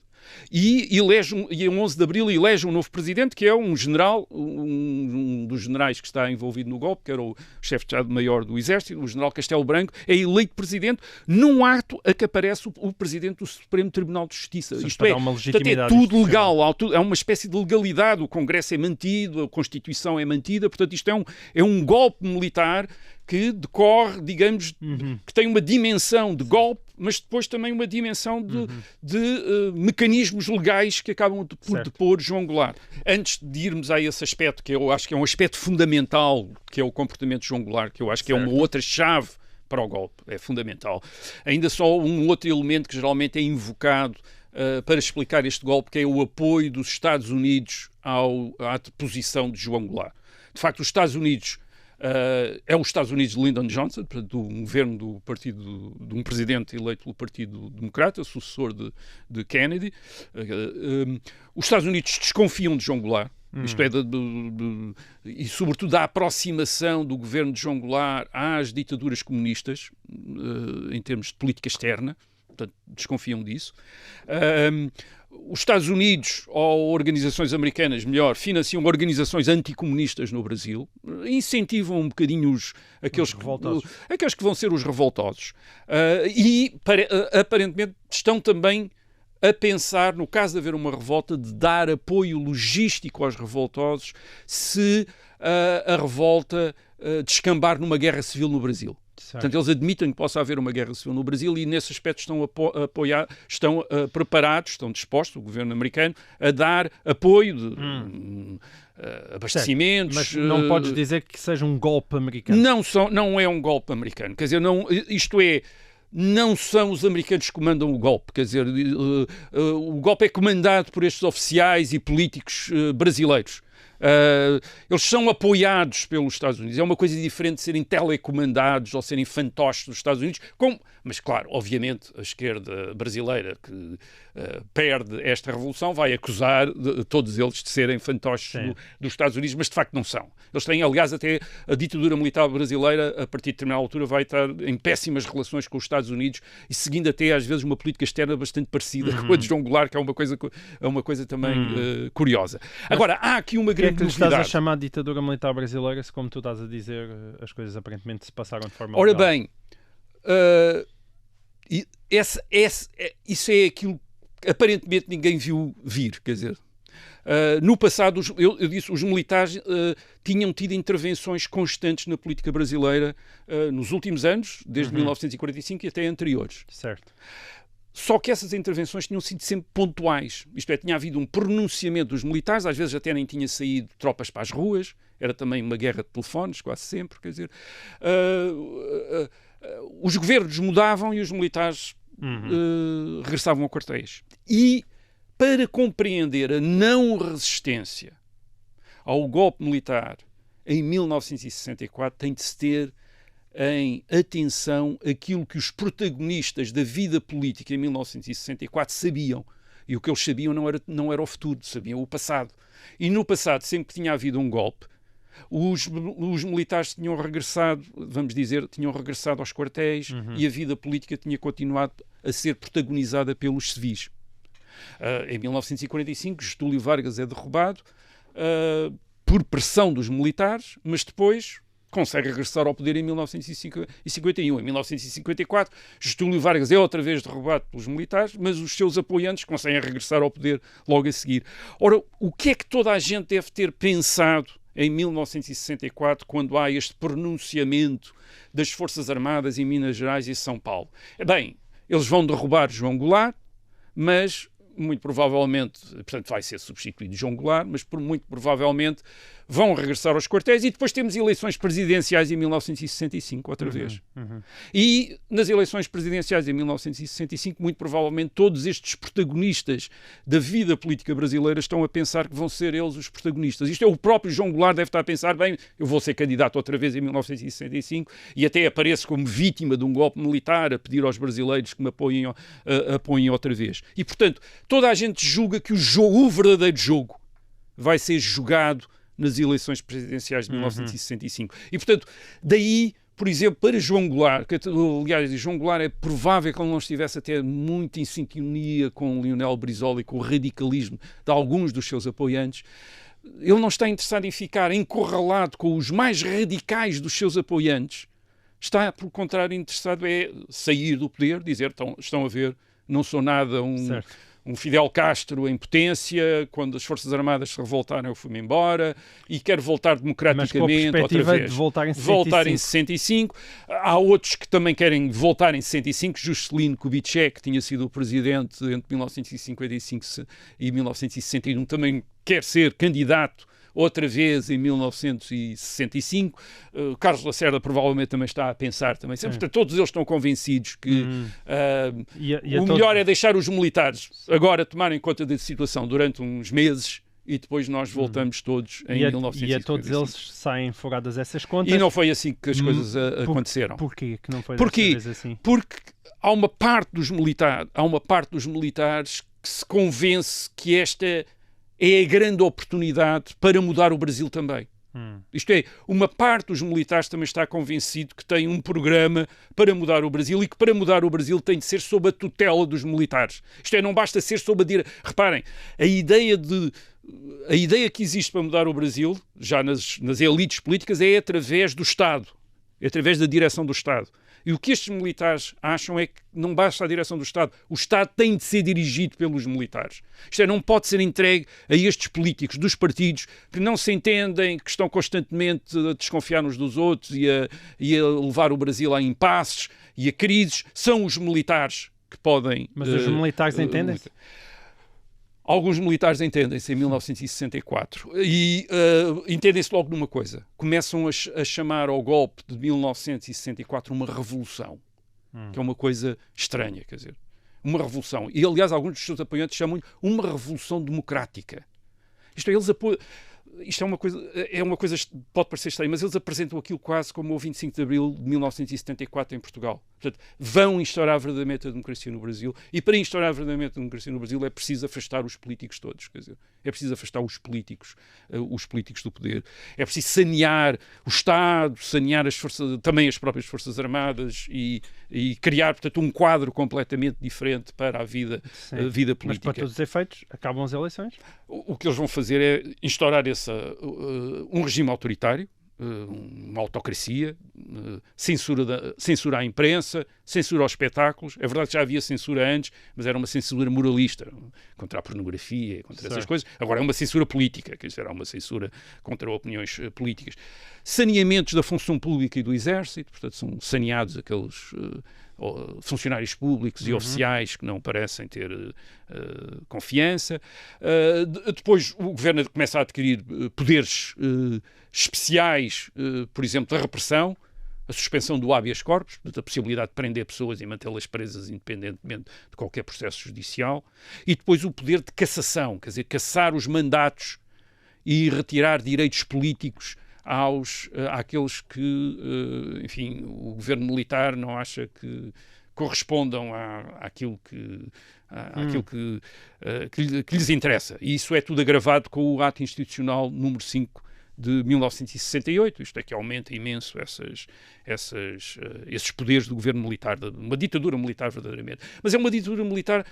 e em 11 de abril elege um novo presidente, que é um general, um dos generais que está envolvido no golpe, que era o chefe de Estado-Maior do Exército, o general Castelo Branco, é eleito presidente num ato a que aparece o presidente do Supremo Tribunal de Justiça. Isto é, é tudo legal, é uma espécie de legalidade, o Congresso é mantido, a Constituição é mantida, portanto isto é um golpe militar que decorre, digamos, que tem uma dimensão de golpe, mas depois também uma dimensão de mecanismos legais que acabam por depor João Goulart. Antes de irmos a esse aspecto, que eu acho que é um aspecto fundamental, que é o comportamento de João Goulart, que eu acho que é uma outra chave para o golpe, é fundamental. Ainda só um outro elemento que geralmente é invocado para explicar este golpe, que é o apoio dos Estados Unidos à deposição de João Goulart. De facto, os Estados Unidos é os Estados Unidos de Lyndon Johnson, do governo do partido, de um presidente eleito pelo Partido Democrata, sucessor de Kennedy. Os Estados Unidos desconfiam de João Goulart, isto é, e sobretudo da aproximação do governo de João Goulart às ditaduras comunistas, em termos de política externa, portanto, desconfiam disso. Os Estados Unidos, ou organizações americanas, melhor, financiam organizações anticomunistas no Brasil, incentivam um bocadinho aqueles que vão ser os revoltosos. E, aparentemente, estão também a pensar, no caso de haver uma revolta, de dar apoio logístico aos revoltosos se a revolta descambar numa guerra civil no Brasil. Portanto, eles admitem que possa haver uma guerra civil no Brasil e, nesse aspecto, estão preparados, estão dispostos, o governo americano, a dar apoio de abastecimentos. Mas não podes dizer que seja um golpe americano. Não é um golpe americano. Quer dizer, não são os americanos que comandam o golpe. Quer dizer, o golpe é comandado por estes oficiais e políticos brasileiros. Eles são apoiados pelos Estados Unidos. É uma coisa diferente de serem telecomandados ou serem fantoches dos Estados Unidos. Mas, claro, obviamente, a esquerda brasileira que perde esta revolução vai acusar todos eles de serem fantoches dos Estados Unidos, mas de facto não são. Eles têm, aliás, até a ditadura militar brasileira, a partir de determinada altura, vai estar em péssimas relações com os Estados Unidos e seguindo até, às vezes, uma política externa bastante parecida com a de João Goulart, que é uma coisa também curiosa. Agora, há aqui uma grande novidade. Estás a chamar de ditadura militar brasileira, se, como tu estás a dizer, as coisas aparentemente se passaram de forma Ora bem, isso é aquilo que aparentemente ninguém viu vir, quer dizer, no passado, eu disse, os militares tinham tido intervenções constantes na política brasileira nos últimos anos, desde 1945 e até anteriores. Certo. Só que essas intervenções tinham sido sempre pontuais. Isto é, tinha havido um pronunciamento dos militares, às vezes até nem tinha saído tropas para as ruas, era também uma guerra de telefones, quase sempre, quer dizer. Os governos mudavam e os militares regressavam a quartéis. E, para compreender a não resistência ao golpe militar em 1964, tem de se ter em atenção aquilo que os protagonistas da vida política em 1964 sabiam. E o que eles sabiam não era o futuro, sabiam o passado. E no passado, sempre que tinha havido um golpe, os militares tinham regressado, vamos dizer, aos quartéis e a vida política tinha continuado a ser protagonizada pelos civis. Em 1945, Getúlio Vargas é derrubado por pressão dos militares, mas depois consegue regressar ao poder em 1951. Em 1954, Getúlio Vargas é outra vez derrubado pelos militares, mas os seus apoiantes conseguem regressar ao poder logo a seguir. Ora, o que é que toda a gente deve ter pensado em 1964, quando há este pronunciamento das Forças Armadas em Minas Gerais e São Paulo? Bem, eles vão derrubar João Goulart, mas muito provavelmente, portanto vai ser substituído João Goulart, mas muito provavelmente vão regressar aos quartéis e depois temos eleições presidenciais em 1965, outra vez. E nas eleições presidenciais em 1965, muito provavelmente todos estes protagonistas da vida política brasileira estão a pensar que vão ser eles os protagonistas. Isto é, o próprio João Goulart deve estar a pensar, bem, eu vou ser candidato outra vez em 1965 e até apareço como vítima de um golpe militar a pedir aos brasileiros que me apoiem outra vez. E, portanto, toda a gente julga que o verdadeiro jogo vai ser jogado nas eleições presidenciais de 1965. E, portanto, daí por exemplo, para João Goulart, que, aliás, João Goulart é provável que ele não estivesse até muito em sintonia com Lionel Brizola e com o radicalismo de alguns dos seus apoiantes. Ele não está interessado em ficar encurralado com os mais radicais dos seus apoiantes. Está, pelo contrário, interessado é sair do poder, dizer, estão a ver, não sou nada um Fidel Castro em potência, quando as Forças Armadas se revoltaram eu fui-me embora e quero voltar democraticamente outra vez. De voltar em 65. Há outros que também querem voltar em 65. Juscelino Kubitschek, que tinha sido o presidente entre 1955 e 1961, também quer ser candidato outra vez em 1965. Carlos Lacerda provavelmente também está a pensar também. Portanto, todos eles estão convencidos que o melhor é deixar os militares agora tomarem conta da situação durante uns meses e depois nós voltamos todos em 1955. E a todos eles saem fogadas essas contas. E não foi assim que as coisas aconteceram. Porquê que não foi dessa vez assim? Porque há uma parte dos militares que se convence que esta é a grande oportunidade para mudar o Brasil também. Isto é, uma parte dos militares também está convencido que tem um programa para mudar o Brasil e que para mudar o Brasil tem de ser sob a tutela dos militares. Isto é, não basta ser sob a direita. Reparem, a ideia que existe para mudar o Brasil, já nas elites políticas, é através do Estado, é através da direção do Estado. E o que estes militares acham é que não basta a direção do Estado. O Estado tem de ser dirigido pelos militares. Isto é, não pode ser entregue a estes políticos dos partidos que não se entendem, que estão constantemente a desconfiar uns dos outros e a levar o Brasil a impasses e a crises. São os militares que podem... Mas os militares entendem-se? Alguns militares entendem-se em 1964 e entendem-se logo numa coisa. Começam a chamar ao golpe de 1964 uma revolução, que é uma coisa estranha, quer dizer, uma revolução. E, aliás, alguns dos seus apoiantes chamam uma revolução democrática. Isto é, eles apoiam... Isto é uma coisa que pode parecer estranho, mas eles apresentam aquilo quase como o 25 de Abril de 1974 em Portugal. Portanto, vão instaurar verdadeiramente a democracia no Brasil e para instaurar verdadeiramente a democracia no Brasil é preciso afastar os políticos todos. Quer dizer, é preciso afastar os políticos do poder. É preciso sanear o Estado, sanear também as próprias Forças Armadas e criar, portanto, um quadro completamente diferente para a vida política. Mas para todos os efeitos, acabam as eleições? O que eles vão fazer é instaurar um regime autoritário, uma autocracia, censura à imprensa, censura aos espetáculos. É verdade que já havia censura antes, mas era uma censura moralista, contra a pornografia, contra essas coisas. Agora é uma censura política, quer dizer, é uma censura contra opiniões políticas. Saneamentos da função pública e do exército, portanto são saneados aqueles funcionários públicos e oficiais que não parecem ter confiança. Depois o governo começa a adquirir poderes especiais, por exemplo, da repressão, a suspensão do habeas corpus, a possibilidade de prender pessoas e mantê-las presas independentemente de qualquer processo judicial, e depois o poder de cassação, quer dizer, cassar os mandatos e retirar direitos políticos àqueles que, enfim, o governo militar não acha que correspondam àquilo que lhes interessa. E isso é tudo agravado com o ato institucional número 5 de 1968, isto é que aumenta imenso esses poderes do governo militar, uma ditadura militar verdadeiramente. Mas é uma ditadura militar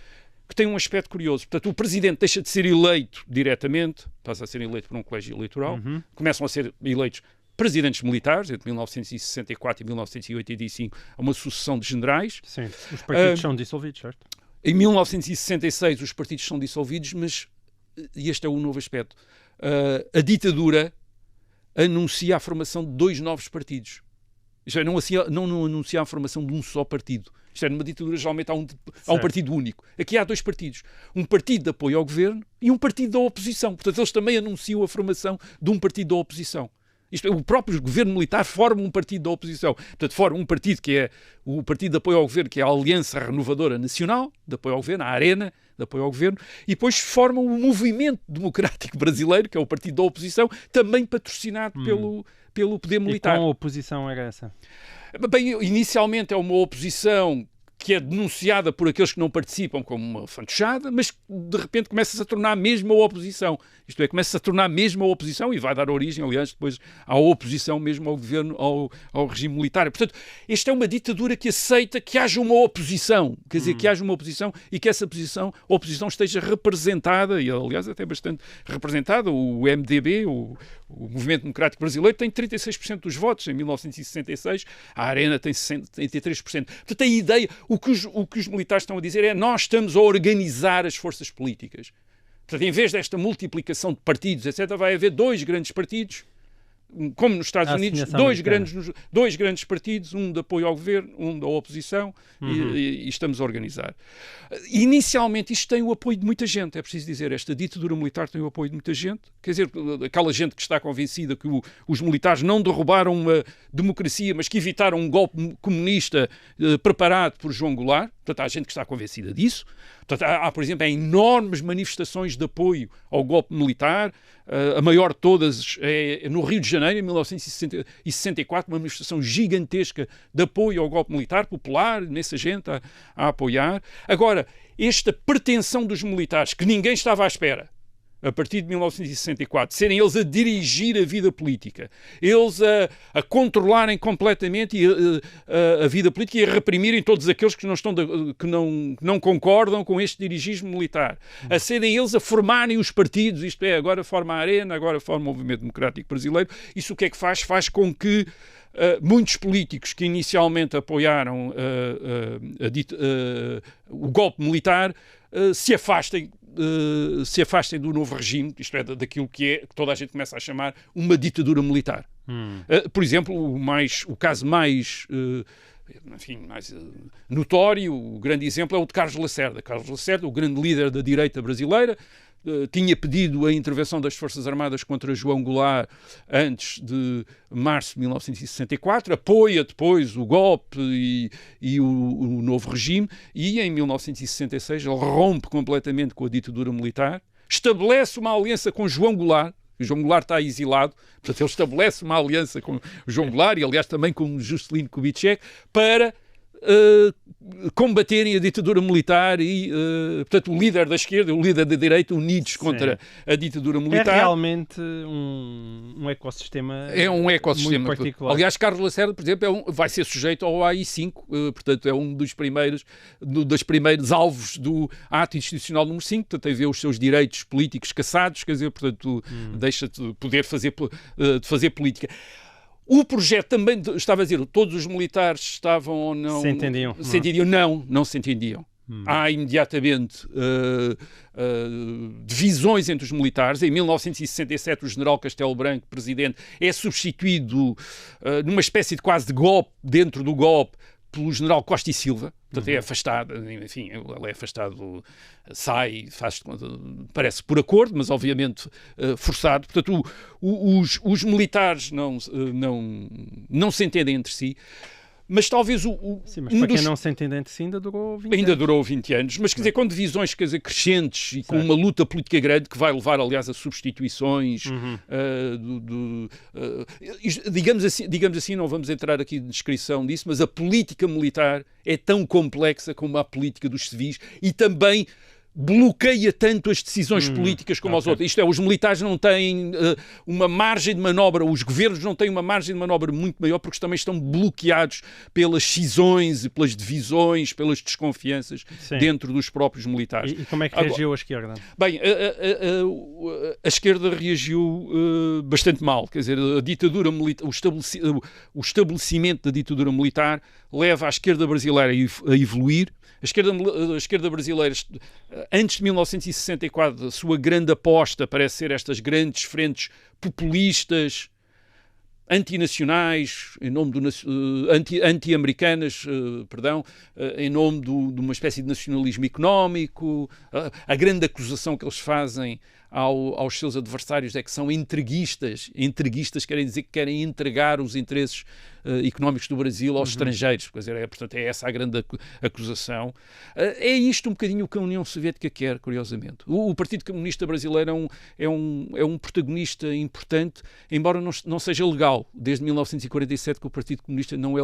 que tem um aspecto curioso. Portanto, o presidente deixa de ser eleito diretamente, passa a ser eleito por um colégio eleitoral, começam a ser eleitos presidentes militares, entre 1964 e 1985, há uma sucessão de generais. Sim, os partidos são dissolvidos, certo? Em 1966 os partidos são dissolvidos, mas, e este é o novo aspecto, a ditadura anuncia a formação de 2 novos partidos. Isto é, não anuncia a formação de um só partido. Isto é, numa ditadura geralmente há um partido único. Aqui há 2 partidos. Um partido de apoio ao governo e um partido da oposição. Portanto, eles também anunciam a formação de um partido da oposição. Isto é, o próprio governo militar forma um partido da oposição. Portanto, forma um partido que é o partido de apoio ao governo, que é a Aliança Renovadora Nacional, de apoio ao governo, a Arena, de apoio ao governo, e depois formam o Movimento Democrático Brasileiro, que é o partido da oposição, também patrocinado pelo poder militar. E qual oposição era essa? Bem, inicialmente é uma oposição que é denunciada por aqueles que não participam como uma fantochada, mas de repente começa-se a tornar mesmo a oposição. Isto é, começa-se a tornar mesmo a oposição e vai dar origem, aliás, depois à oposição mesmo ao governo, ao regime militar. Portanto, esta é uma ditadura que aceita que haja uma oposição, quer dizer, que haja uma oposição e que essa oposição esteja representada, e aliás até bastante representada. O MDB, o Movimento Democrático Brasileiro, tem 36% dos votos em 1966, a Arena tem 63%. Portanto, a ideia, o que os militares estão a dizer é: nós estamos a organizar as forças políticas. Portanto, em vez desta multiplicação de partidos, etc., vai haver 2 grandes partidos, como nos Estados Unidos, dois grandes partidos, um de apoio ao governo, um da oposição, e estamos a organizar. Inicialmente, isto tem o apoio de muita gente, é preciso dizer, esta ditadura militar tem o apoio de muita gente, quer dizer, aquela gente que está convencida que os militares não derrubaram uma democracia, mas que evitaram um golpe comunista preparado por João Goulart. Portanto, há gente que está convencida disso. Portanto, há, por exemplo, enormes manifestações de apoio ao golpe militar. A maior de todas é no Rio de Janeiro, em 1964, uma manifestação gigantesca de apoio ao golpe militar, popular, imensa gente a apoiar. Agora, esta pretensão dos militares, que ninguém estava à espera, a partir de 1964, serem eles a dirigir a vida política, eles a controlarem completamente a vida política e a reprimirem todos aqueles que não concordam com este dirigismo militar, a serem eles a formarem os partidos, isto é, agora forma a Arena, agora forma o Movimento Democrático Brasileiro. Isso o que é que faz? Faz com que muitos políticos que inicialmente apoiaram o golpe militar se afastem do novo regime, isto é, daquilo que toda a gente começa a chamar uma ditadura militar. Por exemplo, o caso mais notório, o grande exemplo é o de Carlos Lacerda. Carlos Lacerda, o grande líder da direita brasileira, tinha pedido a intervenção das Forças Armadas contra João Goulart antes de março de 1964, apoia depois o golpe e o novo regime, e em 1966 ele rompe completamente com a ditadura militar, estabelece uma aliança com João Goulart. João Goulart está exilado, portanto ele estabelece uma aliança com João Goulart e aliás também com Juscelino Kubitschek para combaterem a ditadura militar e, portanto, o líder da esquerda e o líder da direita unidos contra a ditadura militar. É realmente um ecossistema, muito particular. Aliás, Carlos Lacerda, por exemplo, vai ser sujeito ao AI-5, portanto, é um dos primeiros alvos do ato institucional número 5, portanto, tem a ver os seus direitos políticos cassados, quer dizer, portanto, deixa de poder fazer política. O projeto também, estava a dizer, todos os militares estavam ou não... Se entendiam? Não se entendiam. Há imediatamente divisões entre os militares. Em 1967, o general Castelo Branco, presidente, é substituído numa espécie de quase de golpe, dentro do golpe, pelo general Costa e Silva. Portanto, é afastado, enfim, ele é afastado, sai, parece por acordo, mas obviamente forçado. Portanto, os militares não se entendem entre si. Mas talvez Sim, mas para quem não se entende entre si ainda durou 20 anos. Ainda durou 20 anos, mas quer dizer, com divisões crescentes e com uma luta política grande que vai levar, aliás, a substituições. Digamos assim, não vamos entrar aqui na descrição disso, mas a política militar é tão complexa como a política dos civis e também bloqueia tanto as decisões políticas como as outras. Isto é, os militares não têm uma margem de manobra, os governos não têm uma margem de manobra muito maior porque também estão bloqueados pelas cisões e pelas divisões, pelas desconfianças dentro dos próprios militares. E como é que reagiu a esquerda? Bem, a esquerda reagiu bastante mal. Quer dizer, a ditadura militar, o estabelecimento da ditadura militar leva a esquerda brasileira a evoluir. A esquerda brasileira, antes de 1964, a sua grande aposta parece ser estas grandes frentes populistas, antinacionais, em nome anti-americanas, em nome de uma espécie de nacionalismo económico. A grande acusação que eles fazem aos seus adversários é que são entreguistas. Entreguistas querem dizer que querem entregar os interesses económicos do Brasil aos estrangeiros. Quer dizer, portanto, é essa a grande acusação. É isto um bocadinho o que a União Soviética quer, curiosamente. O Partido Comunista Brasileiro é um protagonista importante, embora não seja legal. Desde 1947 que o Partido Comunista não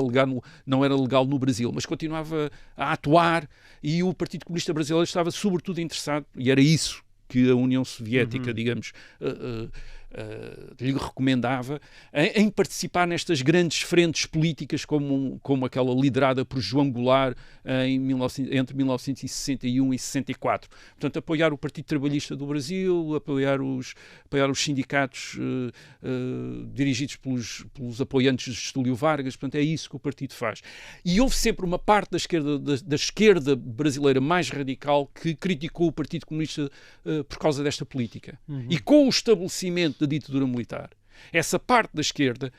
era legal no Brasil, mas continuava a atuar, e o Partido Comunista Brasileiro estava sobretudo interessado, e era isso que a União Soviética, digamos, lhe recomendava, em participar nestas grandes frentes políticas como aquela liderada por João Goulart entre 1961 e 64. Portanto, apoiar o Partido Trabalhista do Brasil, apoiar os sindicatos dirigidos pelos apoiantes de Getúlio Vargas. Portanto, é isso que o partido faz. E houve sempre uma parte da esquerda brasileira mais radical que criticou o Partido Comunista por causa desta política. E com o estabelecimento da ditadura militar, essa parte da esquerda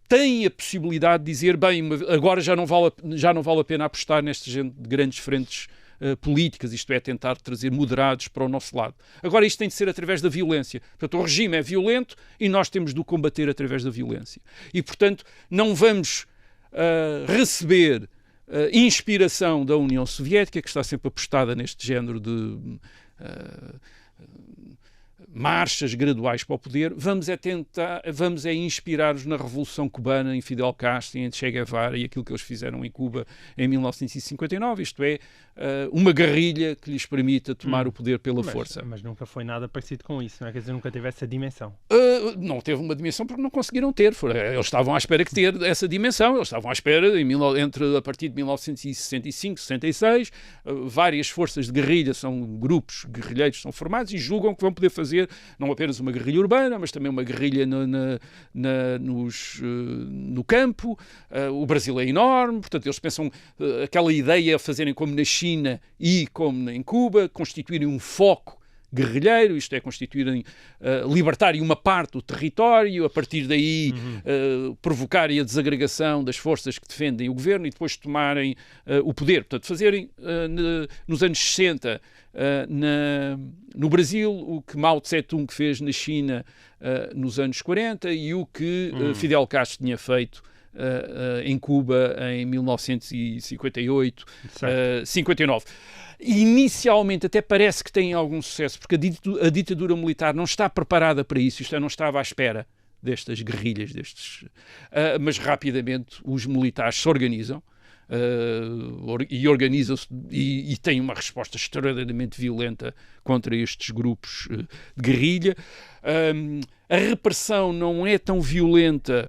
tem a possibilidade de dizer, bem, agora já não vale a pena apostar nestas grandes frentes políticas, isto é, tentar trazer moderados para o nosso lado. Agora isto tem de ser através da violência. Portanto, o regime é violento e nós temos de o combater através da violência. E, portanto, não vamos receber inspiração da União Soviética, que está sempre apostada neste género de marchas graduais para o poder. Vamos inspirar-nos na Revolução Cubana, em Fidel Castro, em Che Guevara, e aquilo que eles fizeram em Cuba em 1959, isto é, uma guerrilha que lhes permita tomar o poder pela força. Mas nunca foi nada parecido com isso, não é? Quer dizer, nunca teve essa dimensão. Não teve uma dimensão porque não conseguiram ter. Eles estavam à espera de ter essa dimensão. Eles estavam à espera, a partir de 1965, 66, várias forças de guerrilha, grupos guerrilheiros são formados e julgam que vão poder fazer não apenas uma guerrilha urbana, mas também uma guerrilha no campo. O Brasil é enorme, portanto eles pensam aquela ideia de fazerem como na China e como em Cuba, constituírem um foco guerrilheiro, isto é, libertarem uma parte do território, a partir daí provocarem a desagregação das forças que defendem o governo e depois tomarem o poder. Portanto, fazerem nos anos 60 no Brasil o que Mao Tse-tung fez na China nos anos 40 e o que Fidel Castro tinha feito em Cuba em 1958, 59. Inicialmente até parece que tem algum sucesso, porque a ditadura militar não está preparada para isso, isto é, não estava à espera destas guerrilhas, mas rapidamente os militares se organizam e têm uma resposta extraordinariamente violenta contra estes grupos de guerrilha. A repressão não é tão violenta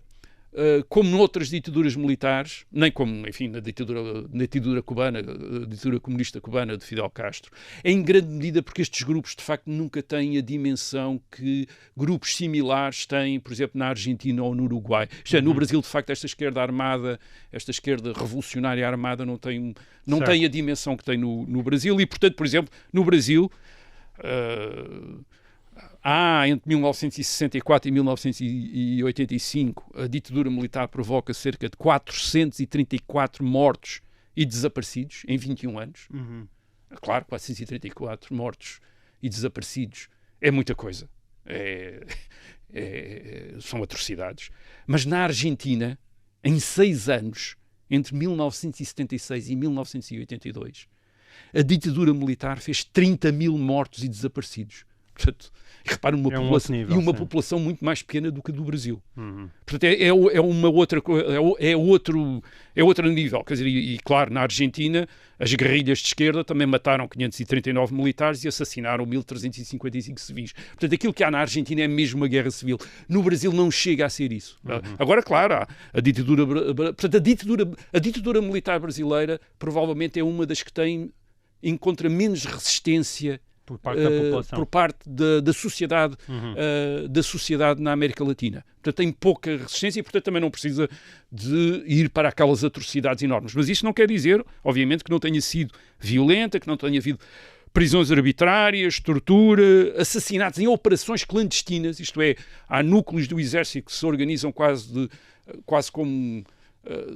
como noutras ditaduras militares, nem como, enfim, na ditadura cubana, a ditadura comunista cubana de Fidel Castro, em grande medida porque estes grupos, de facto, nunca têm a dimensão que grupos similares têm, por exemplo, na Argentina ou no Uruguai. Isto é, no Brasil, de facto, esta esquerda armada, esta esquerda revolucionária armada não tem a dimensão que tem no Brasil e, portanto, por exemplo, no Brasil... entre 1964 e 1985, a ditadura militar provoca cerca de 434 mortos e desaparecidos em 21 anos. Claro, 434 mortos e desaparecidos é muita coisa. São atrocidades. Mas na Argentina, em 6 anos, entre 1976 e 1982, a ditadura militar fez 30 mil mortos e desaparecidos. Portanto, repara, uma população muito mais pequena do que a do Brasil. Portanto, é outro nível. Quer dizer, e claro, na Argentina, as guerrilhas de esquerda também mataram 539 militares e assassinaram 1.355 civis. Portanto, aquilo que há na Argentina é mesmo uma guerra civil. No Brasil não chega a ser isso. Agora, claro, a ditadura militar brasileira provavelmente é uma das que encontra menos resistência por parte da população, por parte da sociedade, da sociedade na América Latina. Portanto, tem pouca resistência e, portanto, também não precisa de ir para aquelas atrocidades enormes. Mas isso não quer dizer, obviamente, que não tenha sido violenta, que não tenha havido prisões arbitrárias, tortura, assassinatos em operações clandestinas, isto é, há núcleos do exército que se organizam quase como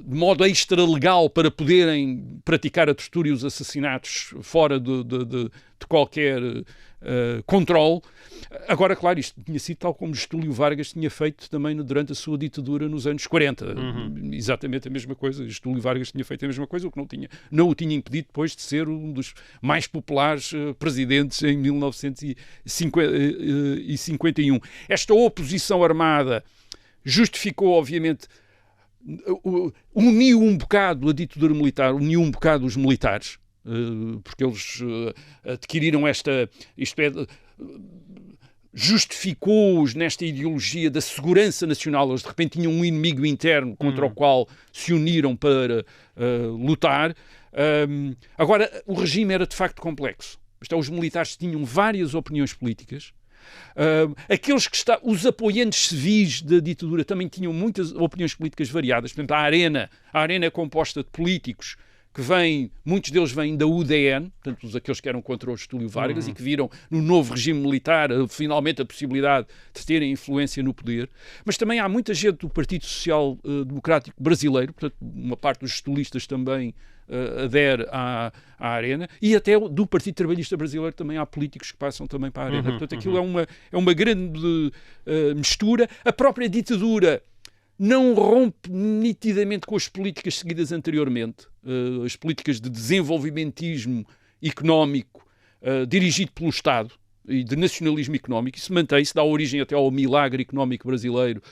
de modo extralegal para poderem praticar a tortura e os assassinatos fora de qualquer controle. Agora, claro, isto tinha sido tal como Getúlio Vargas tinha feito também durante a sua ditadura nos anos 40. Exatamente a mesma coisa. Getúlio Vargas tinha feito a mesma coisa, o que não o tinha impedido depois de ser um dos mais populares presidentes em 1951. Esta oposição armada justificou, obviamente, uniu um bocado a ditadura militar, uniu um bocado os militares, porque eles adquiriram justificou-os nesta ideologia da segurança nacional. Eles de repente tinham um inimigo interno contra o qual se uniram para lutar. Agora, o regime era de facto complexo. Os militares tinham várias opiniões políticas. Os apoiantes civis da ditadura também tinham muitas opiniões políticas variadas. Portanto, a Arena é composta de políticos que muitos deles vêm da UDN, portanto, aqueles que eram contra o Getúlio Vargas e que viram no novo regime militar finalmente a possibilidade de terem influência no poder. Mas também há muita gente do Partido Social Democrático Brasileiro, portanto, uma parte dos getulistas também adere à Arena, e até do Partido Trabalhista Brasileiro também há políticos que passam também para a Arena. Portanto, aquilo é uma grande mistura. A própria ditadura não rompe nitidamente com as políticas seguidas anteriormente, as políticas de desenvolvimentismo económico dirigido pelo Estado e de nacionalismo económico. Isso mantém-se, dá origem até ao milagre económico brasileiro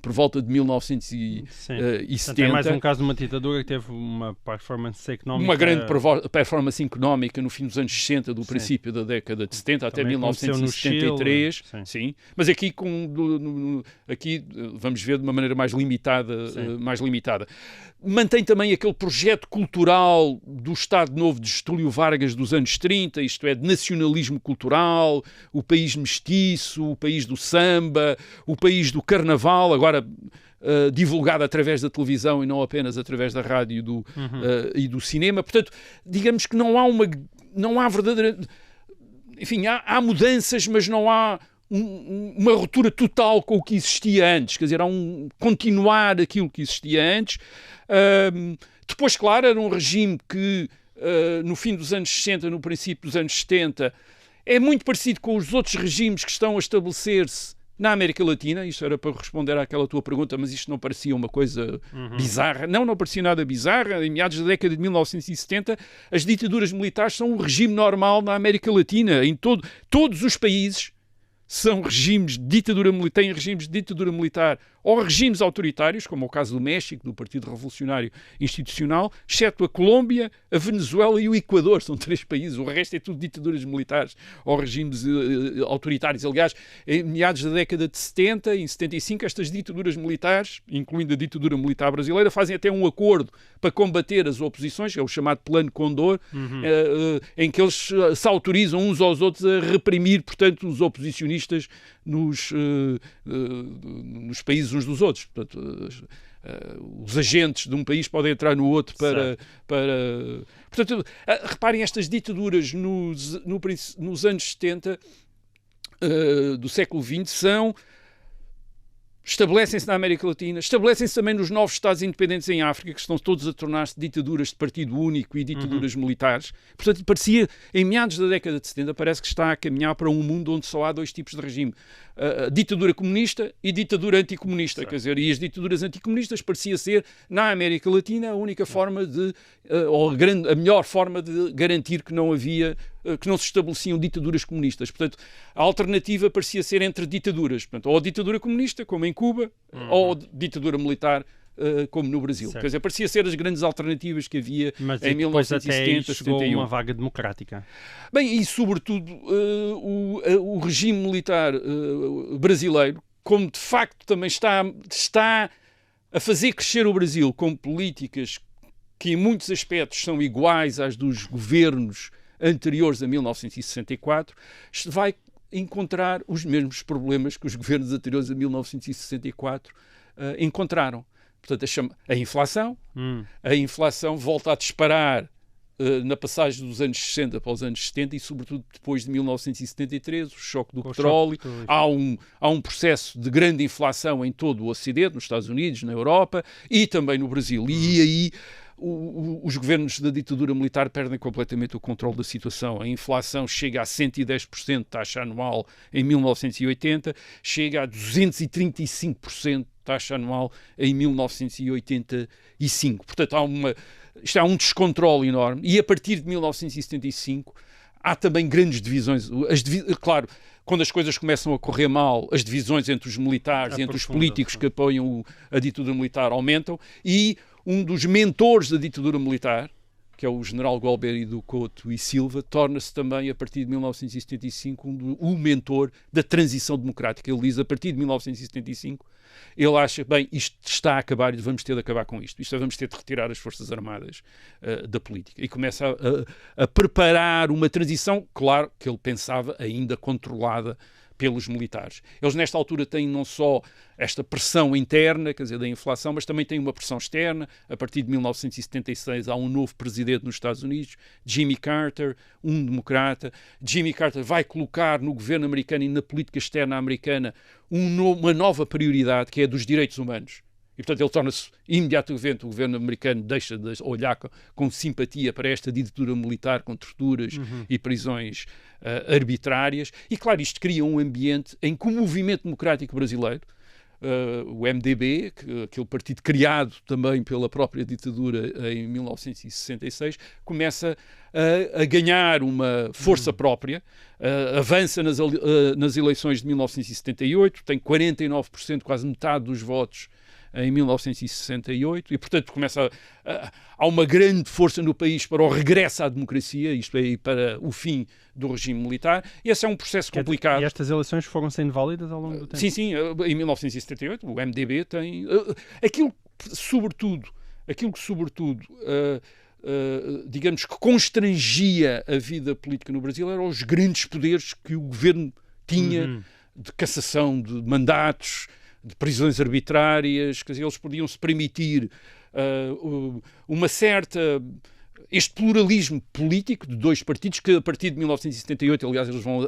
por volta de 1970. É mais um caso de uma ditadura que teve uma performance económica... Uma grande performance económica no fim dos anos 60, do princípio da década de 70 até 1973. Sim. Mas aqui vamos ver de uma maneira mais limitada. Mantém também aquele projeto cultural do Estado Novo de Getúlio Vargas dos anos 30, isto é, de nacionalismo cultural, o país mestiço, o país do samba, o país do carnaval, agora divulgado através da televisão e não apenas através da rádio e do cinema. Portanto, digamos que não há verdadeira... Enfim, há mudanças, mas não há uma ruptura total com o que existia antes. Quer dizer, há continuar aquilo que existia antes. Depois, claro, era um regime que no fim dos anos 60, no princípio dos anos 70, é muito parecido com os outros regimes que estão a estabelecer-se na América Latina. Isto era para responder àquela tua pergunta, mas isto não parecia uma coisa bizarra. Não parecia nada bizarra. Em meados da década de 1970, as ditaduras militares são um regime normal na América Latina. Em todos os países são regimes de ditadura militar, têm regimes de ditadura militar ou regimes autoritários, como é o caso do México, do Partido Revolucionário Institucional, exceto a Colômbia, a Venezuela e o Equador. São 3 países. O resto é tudo ditaduras militares ou regimes autoritários. Aliás, em meados da década de 70, em 75, estas ditaduras militares, incluindo a ditadura militar brasileira, fazem até um acordo para combater as oposições, é o chamado Plano Condor, em que eles se autorizam uns aos outros a reprimir, portanto, os oposicionistas nos países uns dos outros. Portanto, os agentes de um país podem entrar no outro para... Portanto, reparem, estas ditaduras nos anos 70 do século XX estabelecem-se na América Latina, estabelecem-se também nos novos Estados independentes em África, que estão todos a tornar-se ditaduras de partido único e ditaduras militares. Portanto, em meados da década de 70, parece que está a caminhar para um mundo onde só há 2 tipos de regime. A ditadura comunista e ditadura anticomunista. Quer dizer, e as ditaduras anticomunistas parecia ser, na América Latina, a única forma ou a melhor forma de garantir que não se estabeleciam ditaduras comunistas. Portanto, a alternativa parecia ser entre ditaduras. Portanto, ou a ditadura comunista, como em Cuba, ou a ditadura militar, como no Brasil. Certo. Quer dizer, parecia ser as grandes alternativas que havia em 1970, até chegou uma vaga democrática. Bem, e sobretudo o regime militar brasileiro, como de facto também está a fazer crescer o Brasil com políticas que em muitos aspectos são iguais às dos governos anteriores a 1964, vai encontrar os mesmos problemas que os governos anteriores a 1964 encontraram. Portanto, a inflação volta a disparar na passagem dos anos 60 para os anos 70 e, sobretudo, depois de 1973, o choque do petróleo. Há um processo de grande inflação em todo o Ocidente, nos Estados Unidos, na Europa e também no Brasil. E aí os governos da ditadura militar perdem completamente o controle da situação. A inflação chega a 110% de taxa anual em 1980, chega a 235% de taxa anual em 1985. Portanto, isto há um descontrole enorme. E a partir de 1975 há também grandes divisões. Claro, quando as coisas começam a correr mal, as divisões entre os militares e entre os políticos que apoiam a ditadura militar aumentam, e um dos mentores da ditadura militar, que é o general Gualberto Couto e Silva, torna-se também, a partir de 1975, o mentor da transição democrática. Ele diz, a partir de 1975, ele acha, bem, isto está a acabar e vamos ter de acabar com isto. Vamos ter de retirar as Forças Armadas da política. E começa a preparar uma transição, claro, que ele pensava ainda controlada pelos militares. Eles, nesta altura, têm não só esta pressão interna, quer dizer, da inflação, mas também têm uma pressão externa. A partir de 1976 há um novo presidente nos Estados Unidos, Jimmy Carter, um democrata. Jimmy Carter vai colocar no governo americano e na política externa americana uma nova prioridade, que é a dos direitos humanos. E, portanto, ele torna-se imediatamente, o governo americano deixa de olhar com simpatia para esta ditadura militar, com torturas e prisões arbitrárias. E, claro, isto cria um ambiente em que o movimento democrático brasileiro, o MDB, aquele partido criado também pela própria ditadura em 1966, começa a ganhar uma força própria, avança nas eleições de 1978, tem 49%, quase metade dos votos em 1968, e, portanto, há uma grande força no país para o regresso à democracia, isto é, para o fim do regime militar, e esse é um processo complicado. E estas eleições foram sendo válidas ao longo do tempo? Sim, em 1978 o MDB tem... Aquilo que, sobretudo, digamos que constrangia a vida política no Brasil eram os grandes poderes que o governo tinha de cassação de mandatos, de prisões arbitrárias, quer dizer, eles podiam se permitir uma certa... este pluralismo político de dois partidos que, a partir de 1978, aliás, eles vão,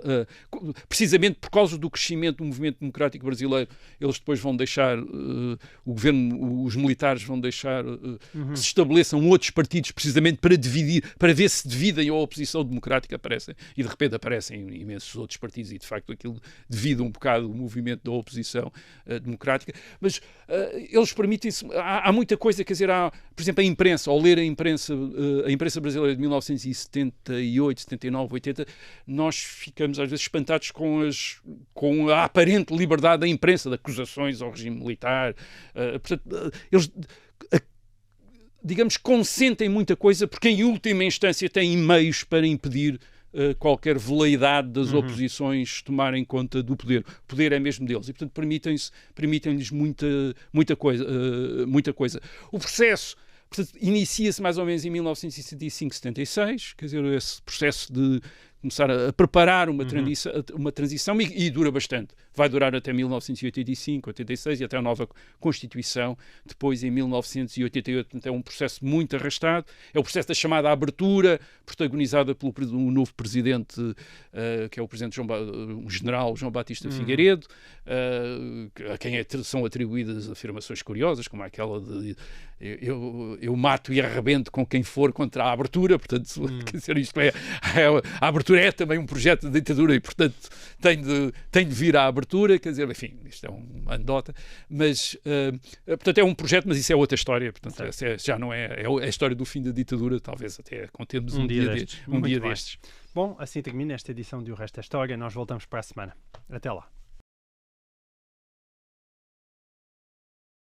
precisamente por causa do crescimento do movimento democrático brasileiro, eles depois vão deixar, o governo, os militares vão deixar que se estabeleçam outros partidos, precisamente para dividir, para ver se dividem a oposição democrática, e de repente aparecem imensos outros partidos, e de facto aquilo divide um bocado o movimento da oposição democrática, mas eles permitem-se, há muita coisa, quer dizer, por exemplo, a imprensa, ao ler a imprensa brasileira de 1978, 79, 80, nós ficamos às vezes espantados com a aparente liberdade da imprensa, de acusações ao regime militar. Portanto, eles, digamos, consentem muita coisa, porque em última instância têm meios para impedir qualquer veleidade das oposições tomarem conta do poder. O poder é mesmo deles e, portanto, permitem-lhes muita coisa. O processo, portanto, inicia-se mais ou menos em 1975, 76, quer dizer, esse processo de começar a preparar uma transição e dura bastante. Vai durar até 1985, 86 e até a nova Constituição, depois em 1988. Portanto, é um processo muito arrastado. É o processo da chamada abertura, protagonizada pelo novo presidente, que é o presidente o general João Batista Figueiredo, a quem são atribuídas afirmações curiosas, como aquela de eu mato e arrebento com quem for contra a abertura. Portanto, quer dizer, isto a abertura é também um projeto de ditadura e, portanto, tem de vir à abertura, quer dizer, enfim, isto é uma anedota, mas, portanto, é um projeto, mas isso é outra história, portanto, já não é a história do fim da ditadura, talvez até contemos um dia destes. Bom, assim termina esta edição de O Resto da História, nós voltamos para a semana. Até lá.